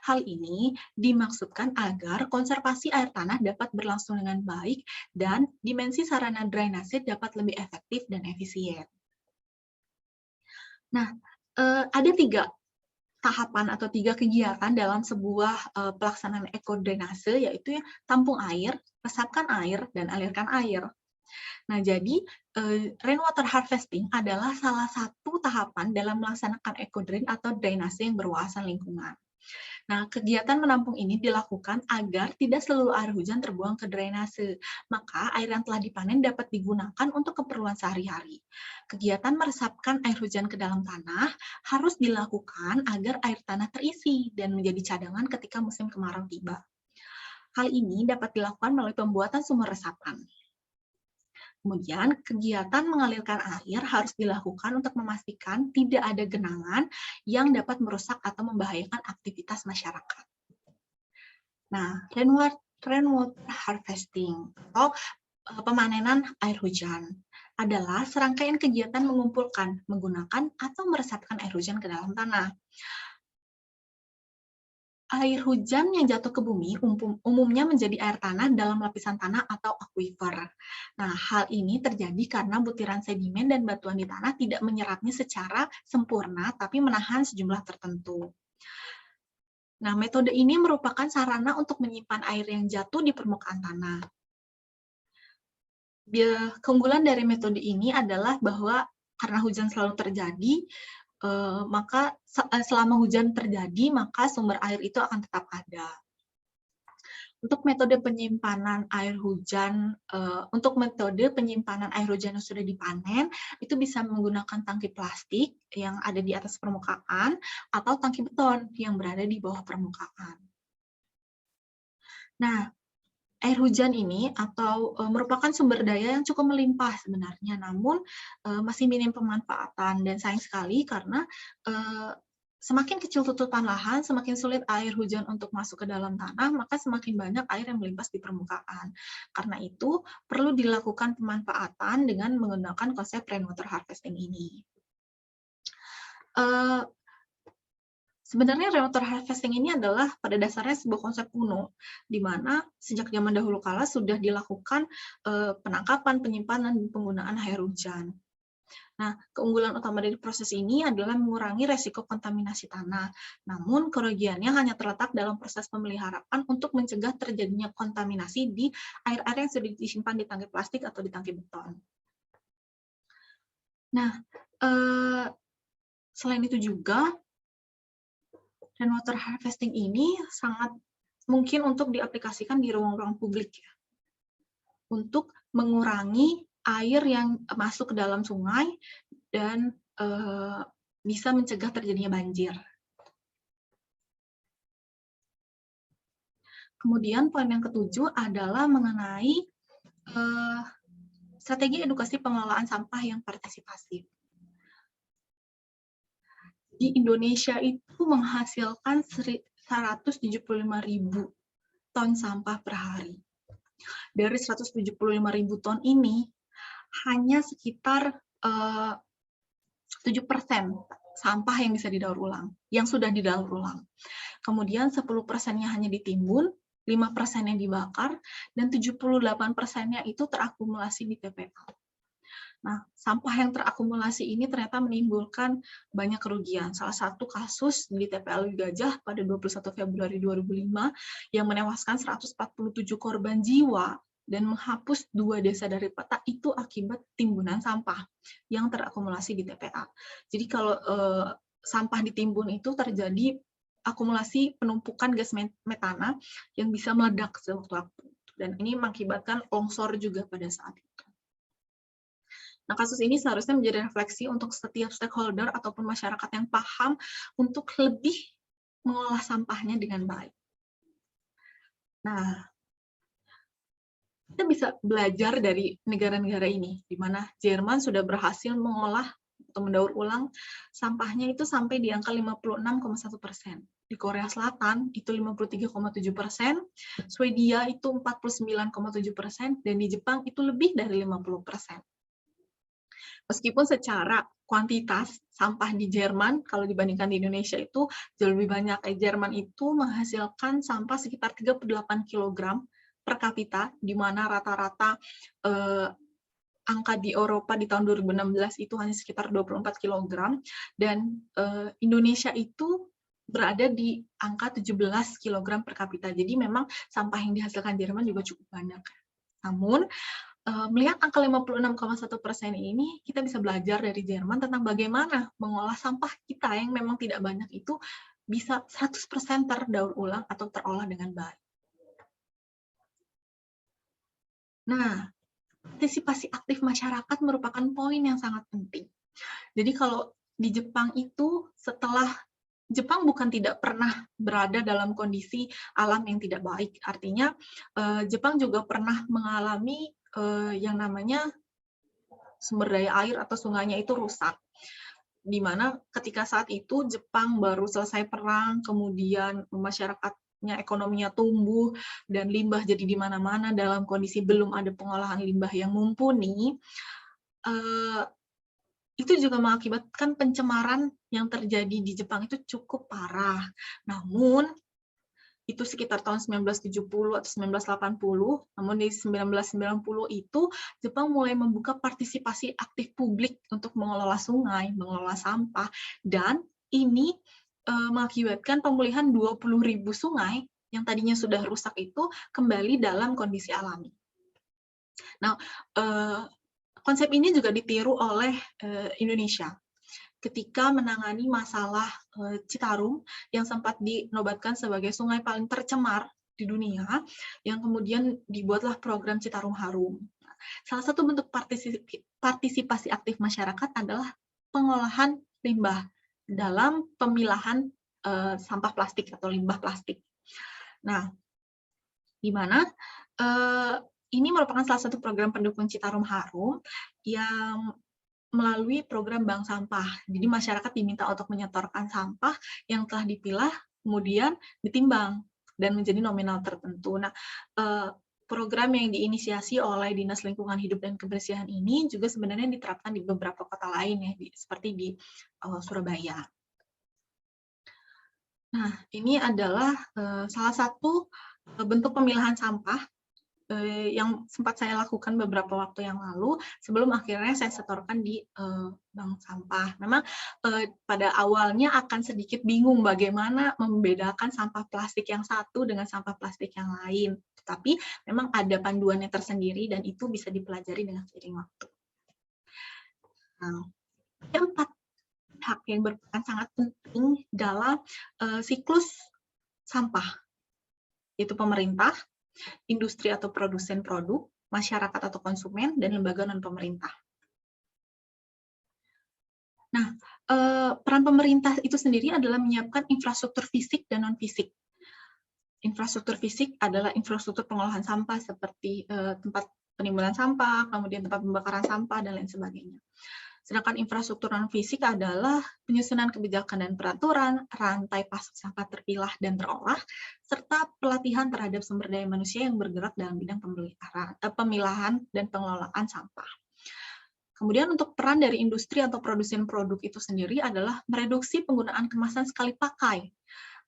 Hal ini dimaksudkan agar konservasi air tanah dapat berlangsung dengan baik dan dimensi sarana drainase dapat lebih efektif dan efisien. Nah, ada 3 tahapan atau 3 kegiatan dalam sebuah pelaksanaan ekodrainase, yaitu tampung air, resapkan air, dan alirkan air. Nah, jadi rainwater harvesting adalah salah satu tahapan dalam melaksanakan ekodrain atau drainase yang berwawasan lingkungan. Nah, kegiatan menampung ini dilakukan agar tidak seluruh air hujan terbuang ke drainase, maka air yang telah dipanen dapat digunakan untuk keperluan sehari-hari. Kegiatan meresapkan air hujan ke dalam tanah harus dilakukan agar air tanah terisi dan menjadi cadangan ketika musim kemarau tiba. Hal ini dapat dilakukan melalui pembuatan sumur resapan. Kemudian, kegiatan mengalirkan air harus dilakukan untuk memastikan tidak ada genangan yang dapat merusak atau membahayakan aktivitas masyarakat. Nah, rainwater harvesting atau pemanenan air hujan adalah serangkaian kegiatan mengumpulkan, menggunakan, atau meresapkan air hujan ke dalam tanah. Air hujan yang jatuh ke bumi umumnya menjadi air tanah dalam lapisan tanah atau aquifer. Nah, hal ini terjadi karena butiran sedimen dan batuan di tanah tidak menyerapnya secara sempurna, tapi menahan sejumlah tertentu. Nah, metode ini merupakan sarana untuk menyimpan air yang jatuh di permukaan tanah. Keunggulan dari metode ini adalah bahwa karena hujan selalu terjadi, maka selama hujan terjadi, maka sumber air itu akan tetap ada. Untuk metode penyimpanan air hujan, yang sudah dipanen, itu bisa menggunakan tangki plastik yang ada di atas permukaan atau tangki beton yang berada di bawah permukaan. Nah, air hujan ini merupakan sumber daya yang cukup melimpah sebenarnya, namun masih minim pemanfaatan dan sayang sekali karena semakin kecil tutupan lahan, semakin sulit air hujan untuk masuk ke dalam tanah, maka semakin banyak air yang melimpas di permukaan. Karena itu, perlu dilakukan pemanfaatan dengan menggunakan konsep rainwater harvesting ini. Sebenarnya rainwater harvesting ini adalah pada dasarnya sebuah konsep kuno, di mana sejak zaman dahulu kala sudah dilakukan penangkapan, penyimpanan, dan penggunaan air hujan. Nah, keunggulan utama dari proses ini adalah mengurangi resiko kontaminasi tanah. Namun, kerugiannya hanya terletak dalam proses pemeliharaan untuk mencegah terjadinya kontaminasi di air-air yang sudah disimpan di tangki plastik atau di tangki beton. Nah, selain itu juga, rainwater harvesting ini sangat mungkin untuk diaplikasikan di ruang-ruang publik ya, untuk mengurangi air yang masuk ke dalam sungai dan bisa mencegah terjadinya banjir. Kemudian poin yang ke-7 adalah mengenai strategi edukasi pengelolaan sampah yang partisipatif. Di Indonesia itu menghasilkan 175.000 ton sampah per hari. Dari 175.000 ton ini, hanya sekitar 7% sampah yang bisa didaur ulang, yang sudah didaur ulang. Kemudian 10%-nya hanya ditimbun, 5%-nya dibakar, dan 78%-nya itu terakumulasi di TPA. Nah, sampah yang terakumulasi ini ternyata menimbulkan banyak kerugian. Salah satu kasus di TPA Lui Gajah pada 21 Februari 2005 yang menewaskan 147 korban jiwa dan menghapus 2 desa dari peta itu akibat timbunan sampah yang terakumulasi di TPA. Jadi kalau sampah ditimbun itu terjadi akumulasi penumpukan gas metana yang bisa meledak sewaktu-waktu. Dan ini mengakibatkan longsor juga pada saat itu. Nah, kasus ini seharusnya menjadi refleksi untuk setiap stakeholder ataupun masyarakat yang paham untuk lebih mengolah sampahnya dengan baik. Nah, kita bisa belajar dari negara-negara ini, di mana Jerman sudah berhasil mengolah atau mendaur ulang sampahnya itu sampai di angka 56,1%. Di Korea Selatan itu 53,7%, Swedia itu 49,7%, dan di Jepang itu lebih dari 50%. Meskipun secara kuantitas sampah di Jerman kalau dibandingkan di Indonesia itu jauh lebih banyak. Jerman itu menghasilkan sampah sekitar 38 kg per kapita, di mana rata-rata angka di Eropa di tahun 2016 itu hanya sekitar 24 kg, dan Indonesia itu berada di angka 17 kg per kapita. Jadi memang sampah yang dihasilkan Jerman juga cukup banyak. Namun, melihat angka 56,1% ini, kita bisa belajar dari Jerman tentang bagaimana mengolah sampah kita yang memang tidak banyak itu bisa 100% terdaur ulang atau terolah dengan baik. Nah, partisipasi aktif masyarakat merupakan poin yang sangat penting. Jadi kalau di Jepang itu, setelah Jepang bukan tidak pernah berada dalam kondisi alam yang tidak baik. Artinya, Jepang juga pernah mengalami yang namanya sumber daya air atau sungainya itu rusak. Di mana ketika saat itu Jepang baru selesai perang, kemudian masyarakatnya ekonominya tumbuh, dan limbah jadi di mana-mana dalam kondisi belum ada pengolahan limbah yang mumpuni, itu juga mengakibatkan pencemaran yang terjadi di Jepang itu cukup parah. Namun, itu sekitar tahun 1970 atau 1980, namun di 1990 itu Jepang mulai membuka partisipasi aktif publik untuk mengelola sungai, mengelola sampah, dan ini mengakibatkan pemulihan 20.000 sungai yang tadinya sudah rusak itu kembali dalam kondisi alami. Nah, konsep ini juga ditiru oleh Indonesia ketika menangani masalah Citarum yang sempat dinobatkan sebagai sungai paling tercemar di dunia, yang kemudian dibuatlah program Citarum Harum. Salah satu bentuk partisipasi aktif masyarakat adalah pengolahan limbah dalam pemilahan sampah plastik atau limbah plastik. Nah, di mana ini merupakan salah satu program pendukung Citarum Harum yang melalui program bank sampah. Jadi masyarakat diminta untuk menyetorkan sampah yang telah dipilah, kemudian ditimbang dan menjadi nominal tertentu. Nah, program yang diinisiasi oleh Dinas Lingkungan Hidup dan Kebersihan ini juga sebenarnya diterapkan di beberapa kota lain ya, seperti di Surabaya. Nah, ini adalah salah satu bentuk pemilahan sampah yang sempat saya lakukan beberapa waktu yang lalu sebelum akhirnya saya setorkan di bank sampah. Memang pada awalnya akan sedikit bingung bagaimana membedakan sampah plastik yang satu dengan sampah plastik yang lain. Tetapi memang ada panduannya tersendiri dan itu bisa dipelajari dengan seiring waktu. Nah, ada 4 pihak yang berperan sangat penting dalam siklus sampah, yaitu pemerintah, industri atau produsen produk, masyarakat atau konsumen, dan lembaga non-pemerintah. Nah, peran pemerintah itu sendiri adalah menyiapkan infrastruktur fisik dan non-fisik. Infrastruktur fisik adalah infrastruktur pengolahan sampah seperti tempat penimbunan sampah, kemudian tempat pembakaran sampah, dan lain sebagainya. Sedangkan infrastruktur non-fisik adalah penyusunan kebijakan dan peraturan, rantai pasok sampah terpilah dan terolah, serta pelatihan terhadap sumber daya manusia yang bergerak dalam bidang pemilahan dan pengelolaan sampah. Kemudian untuk peran dari industri atau produsen produk itu sendiri adalah mereduksi penggunaan kemasan sekali pakai,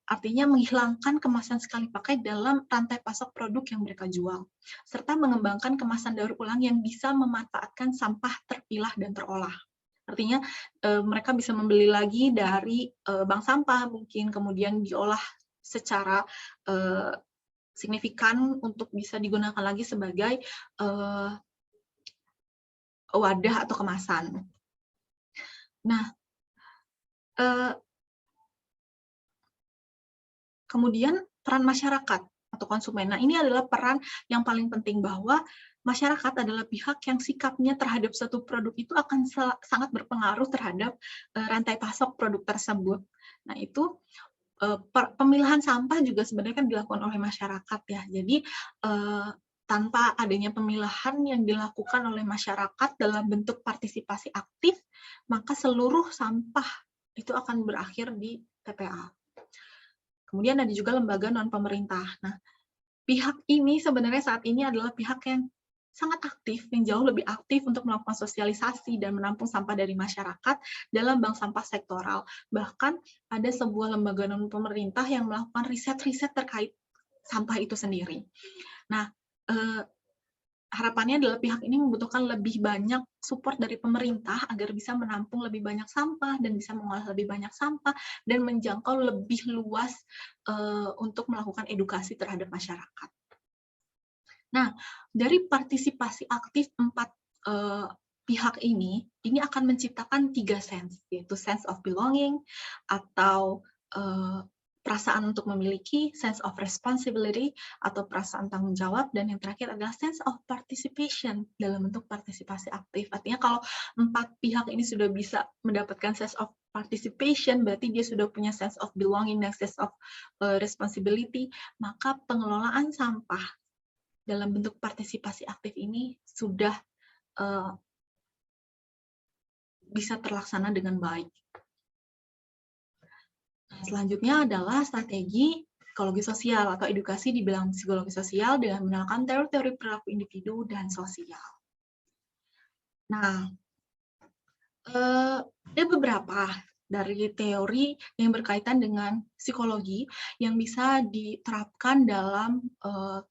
artinya menghilangkan kemasan sekali pakai dalam rantai pasok produk yang mereka jual, serta mengembangkan kemasan daur ulang yang bisa memanfaatkan sampah terpilah dan terolah. Artinya mereka bisa membeli lagi dari bank sampah mungkin, kemudian diolah secara signifikan untuk bisa digunakan lagi sebagai wadah atau kemasan. Nah, kemudian peran masyarakat atau konsumen. Nah, ini adalah peran yang paling penting, bahwa masyarakat adalah pihak yang sikapnya terhadap suatu produk itu akan sangat berpengaruh terhadap rantai pasok produk tersebut. Nah, itu pemilahan sampah juga sebenarnya kan dilakukan oleh masyarakat ya. Jadi tanpa adanya pemilahan yang dilakukan oleh masyarakat dalam bentuk partisipasi aktif, maka seluruh sampah itu akan berakhir di TPA. Kemudian ada juga lembaga non-pemerintah. Nah, pihak ini sebenarnya saat ini adalah pihak yang sangat aktif, yang jauh lebih aktif untuk melakukan sosialisasi dan menampung sampah dari masyarakat dalam bank sampah sektoral. Bahkan ada sebuah lembaga non-pemerintah yang melakukan riset-riset terkait sampah itu sendiri. Nah, harapannya adalah pihak ini membutuhkan lebih banyak support dari pemerintah agar bisa menampung lebih banyak sampah dan bisa mengolah lebih banyak sampah dan menjangkau lebih luas untuk melakukan edukasi terhadap masyarakat. Nah, dari partisipasi aktif 4 pihak ini akan menciptakan 3 sense, yaitu sense of belonging atau perasaan untuk memiliki, sense of responsibility atau perasaan tanggung jawab, dan yang terakhir adalah sense of participation dalam bentuk partisipasi aktif. Artinya kalau 4 pihak ini sudah bisa mendapatkan sense of participation, berarti dia sudah punya sense of belonging dan sense of responsibility, maka pengelolaan sampah dalam bentuk partisipasi aktif ini sudah bisa terlaksana dengan baik. Selanjutnya adalah strategi psikologi sosial atau edukasi di bidang psikologi sosial dengan menggunakan teori-teori perilaku individu dan sosial. Nah, ada beberapa dari teori yang berkaitan dengan psikologi yang bisa diterapkan dalam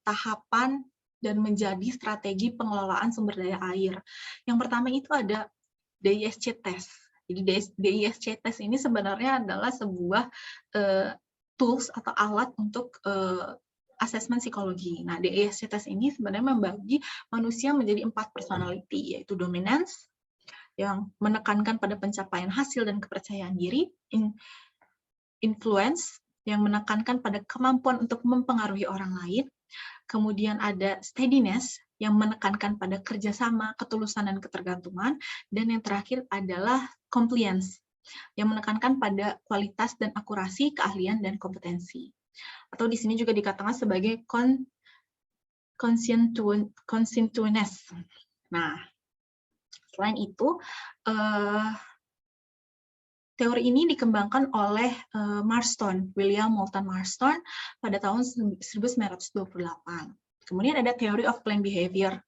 tahapan dan menjadi strategi pengelolaan sumber daya air. Yang pertama itu ada DISC test. Jadi DISC test ini sebenarnya adalah sebuah tools atau alat untuk asesmen psikologi. Nah, DISC test ini sebenarnya membagi manusia menjadi 4 personality, yaitu dominance, yang menekankan pada pencapaian hasil dan kepercayaan diri, influence, yang menekankan pada kemampuan untuk mempengaruhi orang lain, kemudian ada steadiness, yang menekankan pada kerjasama, ketulusan, dan ketergantungan, dan yang terakhir adalah compliance, yang menekankan pada kualitas dan akurasi, keahlian, dan kompetensi. Atau di sini juga dikatakan sebagai conscientiousness. Nah, selain itu, teori ini dikembangkan oleh William Moulton Marston pada tahun 1928. Kemudian ada Theory of Planned Behavior.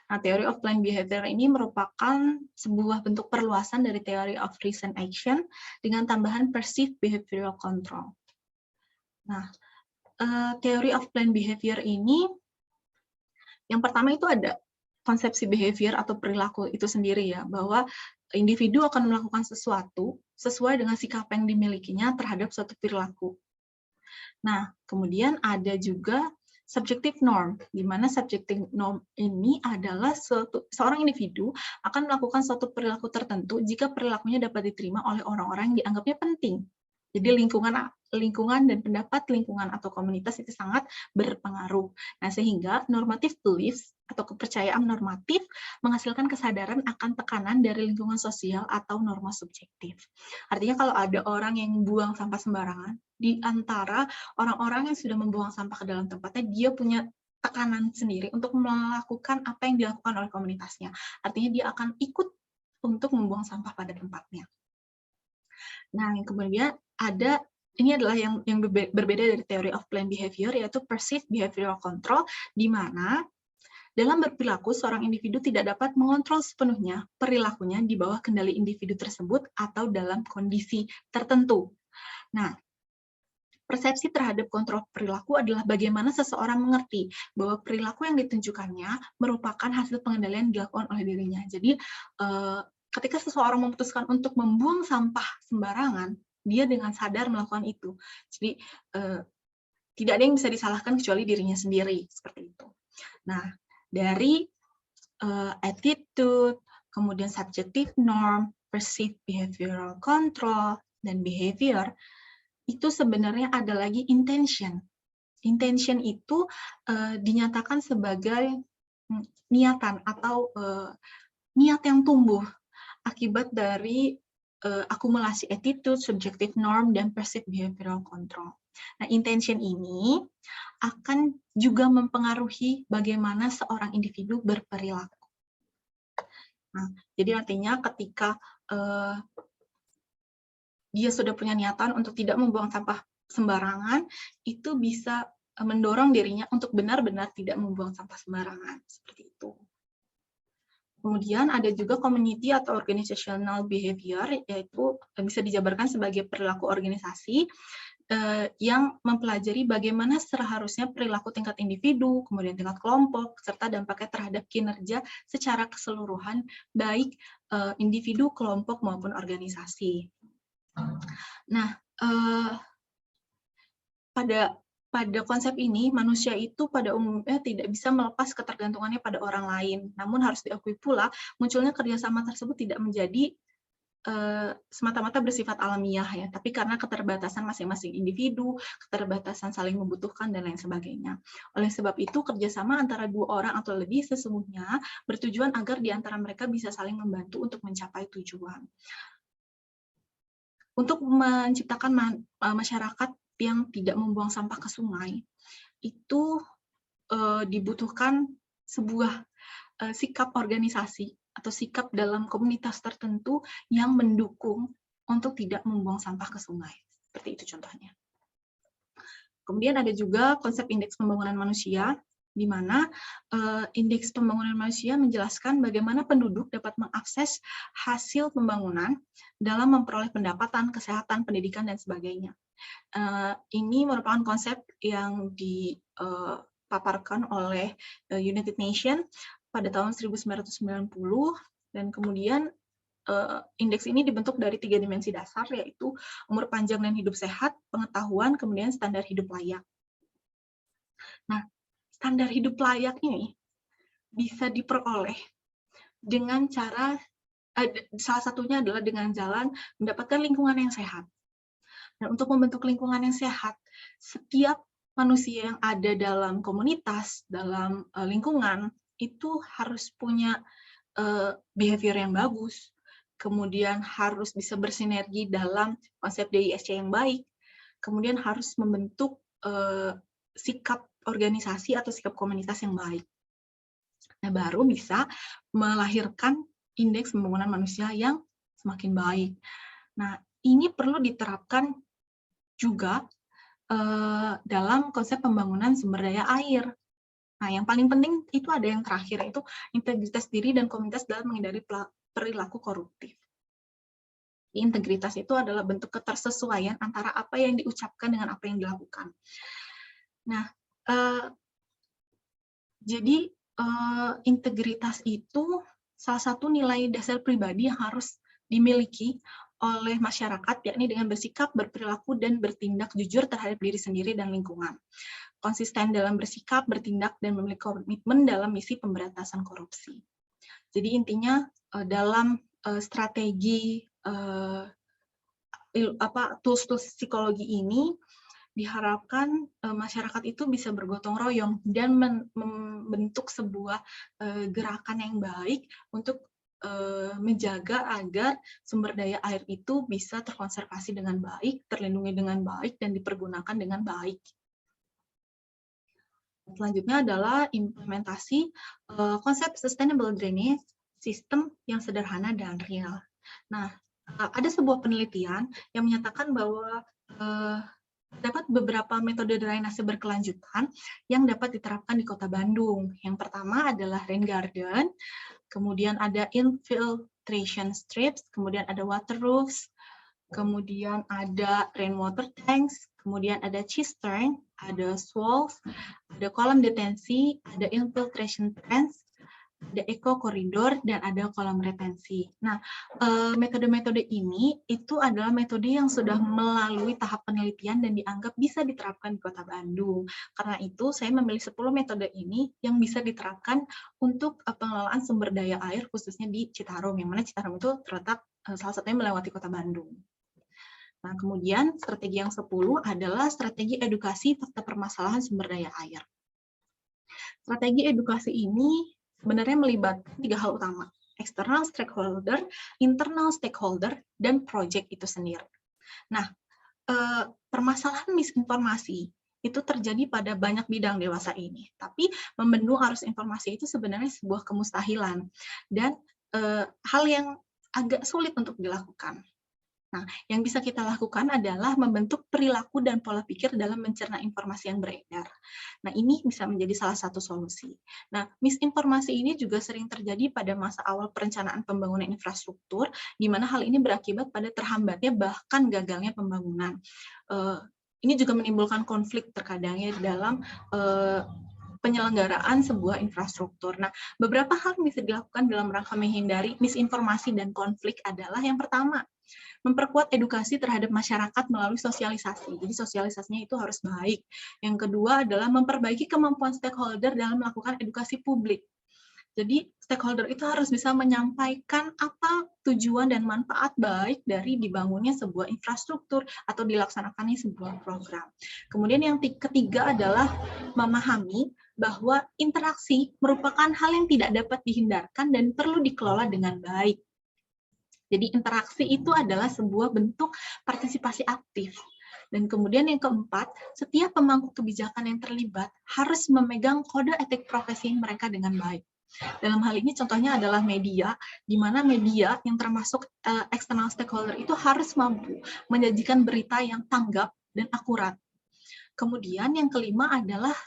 Nah, Theory of Planned Behavior ini merupakan sebuah bentuk perluasan dari Theory of Reason Action dengan tambahan Perceived Behavioral Control. Nah, Theory of Planned Behavior ini, yang pertama itu ada konsepsi behavior atau perilaku itu sendiri ya, bahwa individu akan melakukan sesuatu sesuai dengan sikap yang dimilikinya terhadap suatu perilaku. Nah, kemudian ada juga subjective norm, di mana subjective norm ini adalah seorang individu akan melakukan suatu perilaku tertentu jika perilakunya dapat diterima oleh orang-orang yang dianggapnya penting. Jadi lingkungan dan pendapat lingkungan atau komunitas itu sangat berpengaruh. Nah, sehingga normative beliefs atau kepercayaan normatif menghasilkan kesadaran akan tekanan dari lingkungan sosial atau norma subjektif. Artinya kalau ada orang yang buang sampah sembarangan, di antara orang-orang yang sudah membuang sampah ke dalam tempatnya, dia punya tekanan sendiri untuk melakukan apa yang dilakukan oleh komunitasnya. Artinya dia akan ikut untuk membuang sampah pada tempatnya. Nah, yang kemudian ada, ini adalah yang berbeda dari Theory of Planned Behavior, yaitu Perceived Behavioral Control, di mana dalam berperilaku, seorang individu tidak dapat mengontrol sepenuhnya perilakunya di bawah kendali individu tersebut atau dalam kondisi tertentu. Nah, Persepsi terhadap kontrol perilaku adalah bagaimana seseorang mengerti bahwa perilaku yang ditunjukkannya merupakan hasil pengendalian yang dilakukan oleh dirinya. Jadi, ketika seseorang memutuskan untuk membuang sampah sembarangan, dia dengan sadar melakukan itu. Jadi, tidak ada yang bisa disalahkan kecuali dirinya sendiri, seperti itu. Nah, dari attitude, kemudian subjective norm, perceived behavioral control, dan behavior, itu sebenarnya ada lagi intention. Intention itu dinyatakan sebagai niatan atau niat yang tumbuh akibat dari akumulasi attitude, subjective norm, dan perceived behavioral control. Nah, intention ini akan juga mempengaruhi bagaimana seorang individu berperilaku. Nah, jadi artinya ketika dia sudah punya niatan untuk tidak membuang sampah sembarangan, itu bisa mendorong dirinya untuk benar-benar tidak membuang sampah sembarangan, seperti itu. Kemudian ada juga community atau organizational behavior, yaitu bisa dijabarkan sebagai perilaku organisasi yang mempelajari bagaimana seharusnya perilaku tingkat individu, kemudian tingkat kelompok, serta dampaknya terhadap kinerja secara keseluruhan, baik individu, kelompok, maupun organisasi. Nah, pada konsep ini, manusia itu pada umumnya tidak bisa melepas ketergantungannya pada orang lain. Namun harus diakui pula, munculnya kerjasama tersebut tidak menjadi semata-mata bersifat alamiah, ya, tapi karena keterbatasan masing-masing individu, keterbatasan saling membutuhkan, dan lain sebagainya. Oleh sebab itu, kerjasama antara dua orang atau lebih sesungguhnya bertujuan agar di antara mereka bisa saling membantu untuk mencapai tujuan. Untuk menciptakan masyarakat yang tidak membuang sampah ke sungai, itu dibutuhkan sebuah sikap organisasi atau sikap dalam komunitas tertentu yang mendukung untuk tidak membuang sampah ke sungai. Seperti itu contohnya. Kemudian ada juga konsep indeks pembangunan manusia, di mana indeks pembangunan manusia menjelaskan bagaimana penduduk dapat mengakses hasil pembangunan dalam memperoleh pendapatan, kesehatan, pendidikan, dan sebagainya. Ini merupakan konsep yang dipaparkan oleh United Nations pada tahun 1990, dan kemudian indeks ini dibentuk dari 3 dimensi dasar, yaitu umur panjang dan hidup sehat, pengetahuan, kemudian standar hidup layak. Nah, standar hidup layak ini bisa diperoleh dengan cara, salah satunya adalah dengan jalan mendapatkan lingkungan yang sehat. Dan untuk membentuk lingkungan yang sehat, setiap manusia yang ada dalam komunitas, dalam lingkungan, itu harus punya behavior yang bagus, kemudian harus bisa bersinergi dalam konsep DISC yang baik, kemudian harus membentuk sikap organisasi atau sikap komunitas yang baik. Nah, baru bisa melahirkan indeks pembangunan manusia yang semakin baik. Nah, ini perlu diterapkan juga dalam konsep pembangunan sumber daya air. Nah, yang paling penting itu ada yang terakhir, yaitu integritas diri dan komunitas dalam menghindari perilaku koruptif. Integritas itu adalah bentuk ketersesuaian antara apa yang diucapkan dengan apa yang dilakukan. Nah, jadi integritas itu salah satu nilai dasar pribadi yang harus dimiliki oleh masyarakat, yakni dengan bersikap, berperilaku, dan bertindak jujur terhadap diri sendiri dan lingkungan. Konsisten dalam bersikap, bertindak, dan memiliki komitmen dalam misi pemberantasan korupsi. Jadi intinya dalam strategi tools-tools psikologi ini diharapkan masyarakat itu bisa bergotong royong dan membentuk sebuah gerakan yang baik untuk menjaga agar sumber daya air itu bisa terkonservasi dengan baik, terlindungi dengan baik, dan dipergunakan dengan baik. Selanjutnya adalah implementasi konsep sustainable drainage system yang sederhana dan real. Nah, ada sebuah penelitian yang menyatakan bahwa terdapat beberapa metode drainase berkelanjutan yang dapat diterapkan di Kota Bandung. Yang pertama adalah rain garden, kemudian ada infiltration strips, kemudian ada water roofs, kemudian ada rainwater tanks, kemudian ada cistern, ada swales, ada kolam detensi, ada infiltration trench, ada eco corridor, dan ada kolam retensi. Nah, metode-metode ini itu adalah metode yang sudah melalui tahap penelitian dan dianggap bisa diterapkan di Kota Bandung. Karena itu, saya memilih 10 metode ini yang bisa diterapkan untuk pengelolaan sumber daya air, khususnya di Citarum, yang mana Citarum itu terletak salah satunya melewati Kota Bandung. Nah, kemudian strategi yang 10 adalah strategi edukasi fakta permasalahan sumber daya air. Strategi edukasi ini sebenarnya melibatkan 3 hal utama, external stakeholder, internal stakeholder, dan project itu sendiri. Nah, permasalahan misinformasi itu terjadi pada banyak bidang dewasa ini, tapi membendung arus informasi itu sebenarnya sebuah kemustahilan, dan hal yang agak sulit untuk dilakukan. Nah, yang bisa kita lakukan adalah membentuk perilaku dan pola pikir dalam mencerna informasi yang beredar. Nah, ini bisa menjadi salah satu solusi. Nah, misinformasi ini juga sering terjadi pada masa awal perencanaan pembangunan infrastruktur, di mana hal ini berakibat pada terhambatnya bahkan gagalnya pembangunan. Ini juga menimbulkan konflik terkadangnya dalam penyelenggaraan sebuah infrastruktur. Nah, beberapa hal yang bisa dilakukan dalam rangka menghindari misinformasi dan konflik adalah yang pertama, memperkuat edukasi terhadap masyarakat melalui sosialisasi. Jadi sosialisasinya itu harus baik. Yang kedua adalah memperbaiki kemampuan stakeholder dalam melakukan edukasi publik. Jadi stakeholder itu harus bisa menyampaikan apa tujuan dan manfaat baik dari dibangunnya sebuah infrastruktur atau dilaksanakannya sebuah program. Kemudian yang ketiga adalah memahami bahwa interaksi merupakan hal yang tidak dapat dihindarkan dan perlu dikelola dengan baik. Jadi interaksi itu adalah sebuah bentuk partisipasi aktif. Dan kemudian yang keempat, setiap pemangku kebijakan yang terlibat harus memegang kode etik profesi mereka dengan baik. Dalam hal ini contohnya adalah media, di mana media yang termasuk external stakeholder itu harus mampu menyajikan berita yang tanggap dan akurat. Kemudian yang kelima adalah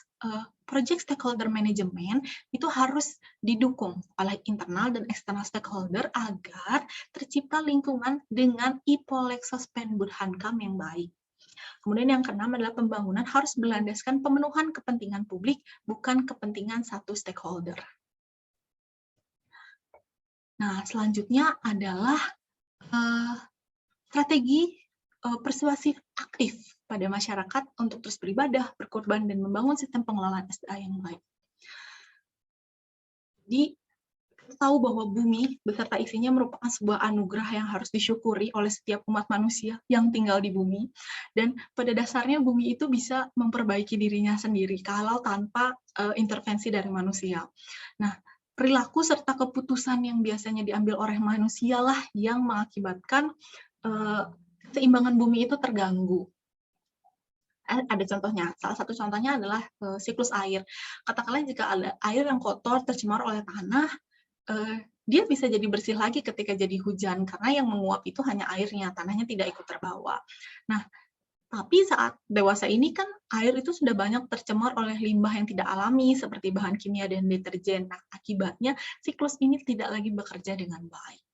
project stakeholder management itu harus didukung oleh internal dan eksternal stakeholder agar tercipta lingkungan dengan IPO Lexos Burhankam yang baik. Kemudian yang keenam adalah pembangunan harus berlandaskan pemenuhan kepentingan publik, bukan kepentingan satu stakeholder. Nah, selanjutnya adalah strategi persuasif aktif pada masyarakat untuk terus beribadah, berkorban, dan membangun sistem pengelolaan SDA yang baik. Jadi, kita tahu bahwa bumi beserta isinya merupakan sebuah anugerah yang harus disyukuri oleh setiap umat manusia yang tinggal di bumi. Dan pada dasarnya bumi itu bisa memperbaiki dirinya sendiri kalau tanpa intervensi dari manusia. Nah, perilaku serta keputusan yang biasanya diambil oleh manusia lah yang mengakibatkan keseimbangan bumi itu terganggu. Ada contohnya, salah satu contohnya adalah siklus air. Katakanlah jika ada air yang kotor tercemar oleh tanah, dia bisa jadi bersih lagi ketika jadi hujan, karena yang menguap itu hanya airnya, tanahnya tidak ikut terbawa. Nah, tapi saat dewasa ini kan air itu sudah banyak tercemar oleh limbah yang tidak alami, seperti bahan kimia dan deterjen. Nah, akibatnya siklus ini tidak lagi bekerja dengan baik.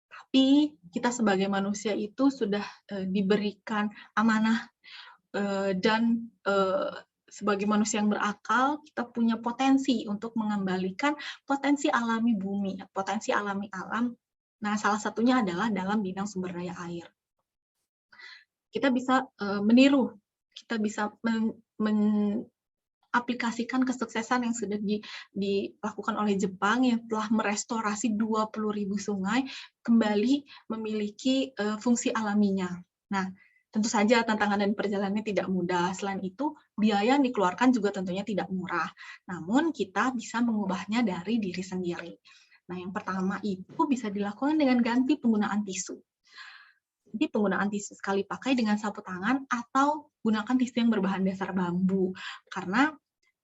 Tapi kita sebagai manusia itu sudah diberikan amanah dan sebagai manusia yang berakal, kita punya potensi untuk mengembalikan potensi alami bumi, potensi alami alam. Nah, salah satunya adalah dalam bidang sumber daya air. Kita bisa meniru, kita bisa aplikasikan kesuksesan yang sudah dilakukan oleh Jepang yang telah merestorasi 20.000 sungai kembali memiliki fungsi alaminya. Nah, tentu saja tantangan dan perjalanannya tidak mudah. Selain itu, biaya yang dikeluarkan juga tentunya tidak murah. Namun, kita bisa mengubahnya dari diri sendiri. Nah, yang pertama itu bisa dilakukan dengan ganti penggunaan tisu. Jadi penggunaan tisu sekali pakai dengan sapu tangan atau gunakan tisu yang berbahan dasar bambu. Karena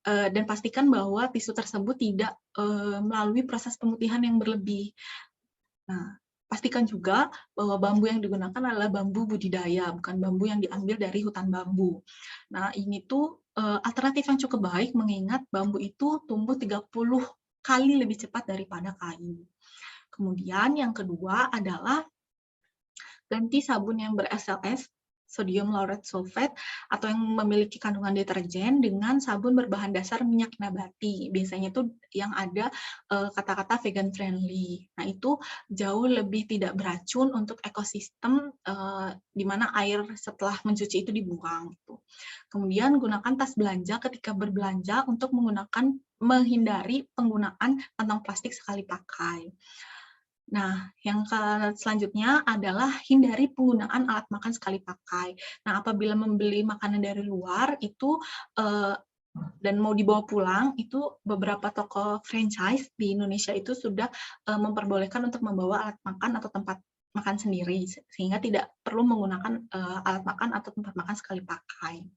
dan pastikan bahwa tisu tersebut tidak melalui proses pemutihan yang berlebih. Nah, pastikan juga bahwa bambu yang digunakan adalah bambu budidaya, bukan bambu yang diambil dari hutan bambu. Nah, ini tuh alternatif yang cukup baik mengingat bambu itu tumbuh 30 kali lebih cepat daripada kayu. Kemudian yang kedua adalah Ganti sabun yang ber-SLS, sodium lauryl sulfate, atau yang memiliki kandungan deterjen dengan sabun berbahan dasar minyak nabati. Biasanya itu yang ada kata-kata vegan friendly. Nah, itu jauh lebih tidak beracun untuk ekosistem di mana air setelah mencuci itu dibuang gitu. Kemudian gunakan tas belanja ketika berbelanja untuk menghindari penggunaan kantong plastik sekali pakai. Nah, yang selanjutnya adalah hindari penggunaan alat makan sekali pakai. Nah, apabila membeli makanan dari luar itu dan mau dibawa pulang, itu beberapa toko franchise di Indonesia itu sudah memperbolehkan untuk membawa alat makan atau tempat makan sendiri, sehingga tidak perlu menggunakan alat makan atau tempat makan sekali pakai.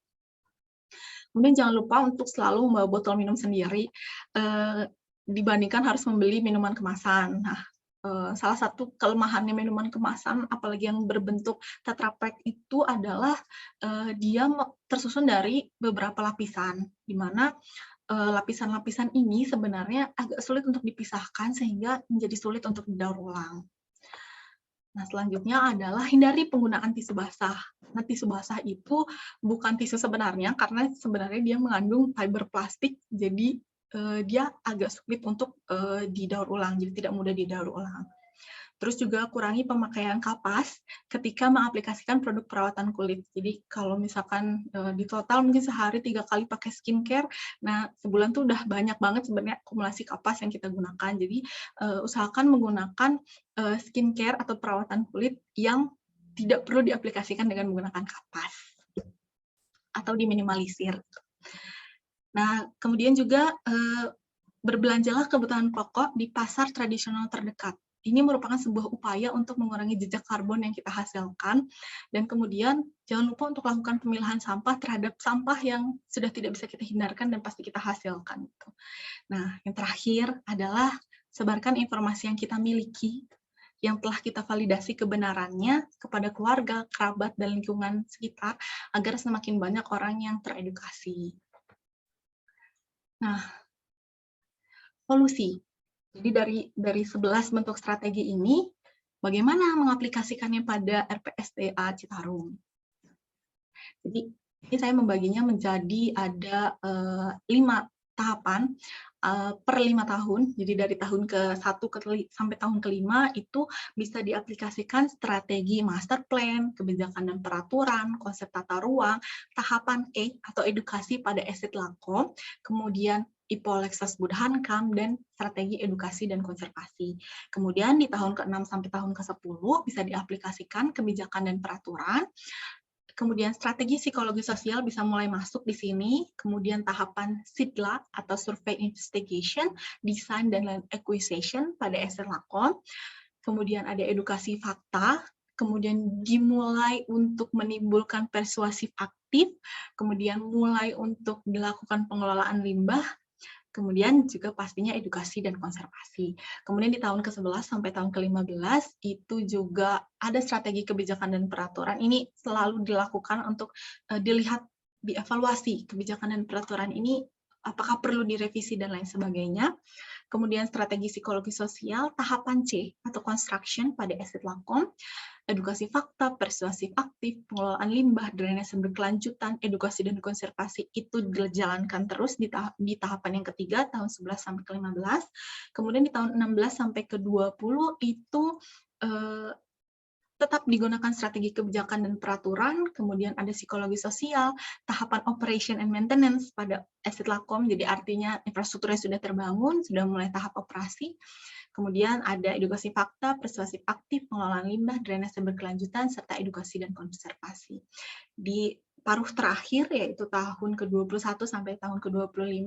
Kemudian jangan lupa untuk selalu membawa botol minum sendiri, dibandingkan harus membeli minuman kemasan. Nah, salah satu kelemahannya minuman kemasan, apalagi yang berbentuk Tetra Pak itu adalah dia tersusun dari beberapa lapisan, di mana lapisan-lapisan ini sebenarnya agak sulit untuk dipisahkan sehingga menjadi sulit untuk didaur ulang. Nah, selanjutnya adalah hindari penggunaan tisu basah. Nah, tisu basah itu bukan tisu sebenarnya, karena sebenarnya dia mengandung fiber plastik, jadi dia agak sulit untuk didaur ulang, jadi tidak mudah didaur ulang. Terus juga kurangi pemakaian kapas ketika mengaplikasikan produk perawatan kulit. Jadi kalau misalkan di total mungkin sehari 3 kali pakai skincare, nah sebulan tuh udah banyak banget sebenarnya akumulasi kapas yang kita gunakan. Jadi usahakan menggunakan skincare atau perawatan kulit yang tidak perlu diaplikasikan dengan menggunakan kapas atau diminimalisir. Nah, kemudian juga berbelanjalah kebutuhan pokok di pasar tradisional terdekat. Ini merupakan sebuah upaya untuk mengurangi jejak karbon yang kita hasilkan, dan kemudian jangan lupa untuk lakukan pemilahan sampah terhadap sampah yang sudah tidak bisa kita hindarkan dan pasti kita hasilkan. Nah, yang terakhir adalah sebarkan informasi yang kita miliki, yang telah kita validasi kebenarannya kepada keluarga, kerabat, dan lingkungan sekitar, agar semakin banyak orang yang teredukasi. Nah, solusi. Jadi dari 11 bentuk strategi ini, bagaimana mengaplikasikannya pada RPSDA Citarum? Jadi ini saya membaginya menjadi ada 5 tahapan per 5 tahun. Jadi dari tahun ke-1 sampai tahun ke-5 itu bisa diaplikasikan strategi master plan, kebijakan dan peraturan, konsep tata ruang, tahapan E atau edukasi pada Estate Lakom, kemudian Ipolexos Budhankam, dan strategi edukasi dan konservasi. Kemudian di tahun ke-6 sampai tahun ke-10 bisa diaplikasikan kebijakan dan peraturan. Kemudian strategi psikologi sosial bisa mulai masuk di sini. Kemudian tahapan SIDLA atau Survey Investigation, Design dan Acquisition pada Estate Lakom. Kemudian ada edukasi fakta. Kemudian dimulai untuk menimbulkan persuasif aktif. Kemudian mulai untuk dilakukan pengelolaan limbah. Kemudian juga pastinya edukasi dan konservasi. Kemudian di tahun ke-11 sampai tahun ke-15 itu juga ada strategi kebijakan dan peraturan. Ini selalu dilakukan untuk dilihat, dievaluasi kebijakan dan peraturan ini apakah perlu direvisi dan lain sebagainya. Kemudian strategi psikologi sosial, tahapan C atau construction pada Estate Lakom, edukasi fakta, persuasif aktif, pengelolaan limbah, drainase berkelanjutan, edukasi dan konservasi itu dijalankan terus di tahapan yang ketiga, tahun 11 sampai ke 15. Kemudian di tahun 16 sampai ke 20 itu tetap digunakan strategi kebijakan dan peraturan, kemudian ada psikologi sosial, tahapan operation and maintenance pada Estate Lakom, jadi artinya infrastrukturnya sudah terbangun, sudah mulai tahap operasi. Kemudian ada edukasi fakta, persuasif aktif, pengelolaan limbah, drainase berkelanjutan, serta edukasi dan konservasi. Di paruh terakhir, yaitu tahun ke-21 sampai tahun ke-25,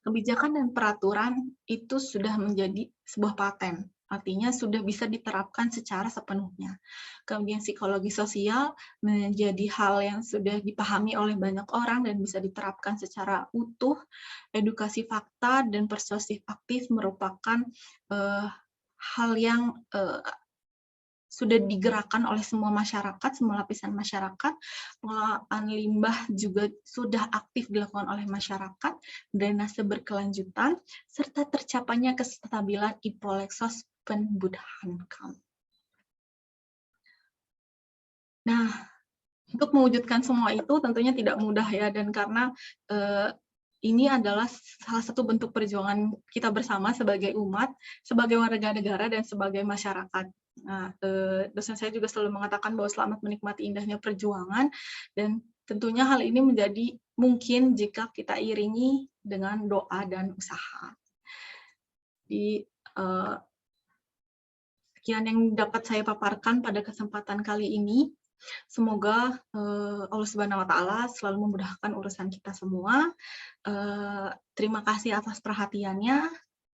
kebijakan dan peraturan itu sudah menjadi sebuah paten. Artinya sudah bisa diterapkan secara sepenuhnya. Kemudian psikologi sosial menjadi hal yang sudah dipahami oleh banyak orang dan bisa diterapkan secara utuh. Edukasi fakta dan persuasif aktif merupakan hal yang sudah digerakkan oleh semua masyarakat, semua lapisan masyarakat. Pengelolaan limbah juga sudah aktif dilakukan oleh masyarakat, drainase berkelanjutan, serta tercapainya kestabilan Ipolexos Budhankam. Nah, untuk mewujudkan semua itu tentunya tidak mudah ya, dan karena ini adalah salah satu bentuk perjuangan kita bersama sebagai umat, sebagai warga negara, dan sebagai masyarakat. Nah, dosen saya juga selalu mengatakan bahwa selamat menikmati indahnya perjuangan, dan tentunya hal ini menjadi mungkin jika kita iringi dengan doa dan usaha. Di sekian yang dapat saya paparkan pada kesempatan kali ini. Semoga Allah Subhanahu wa Ta'ala selalu memudahkan urusan kita semua. Terima kasih atas perhatiannya.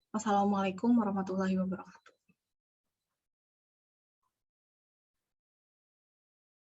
Wassalamualaikum warahmatullahi wabarakatuh.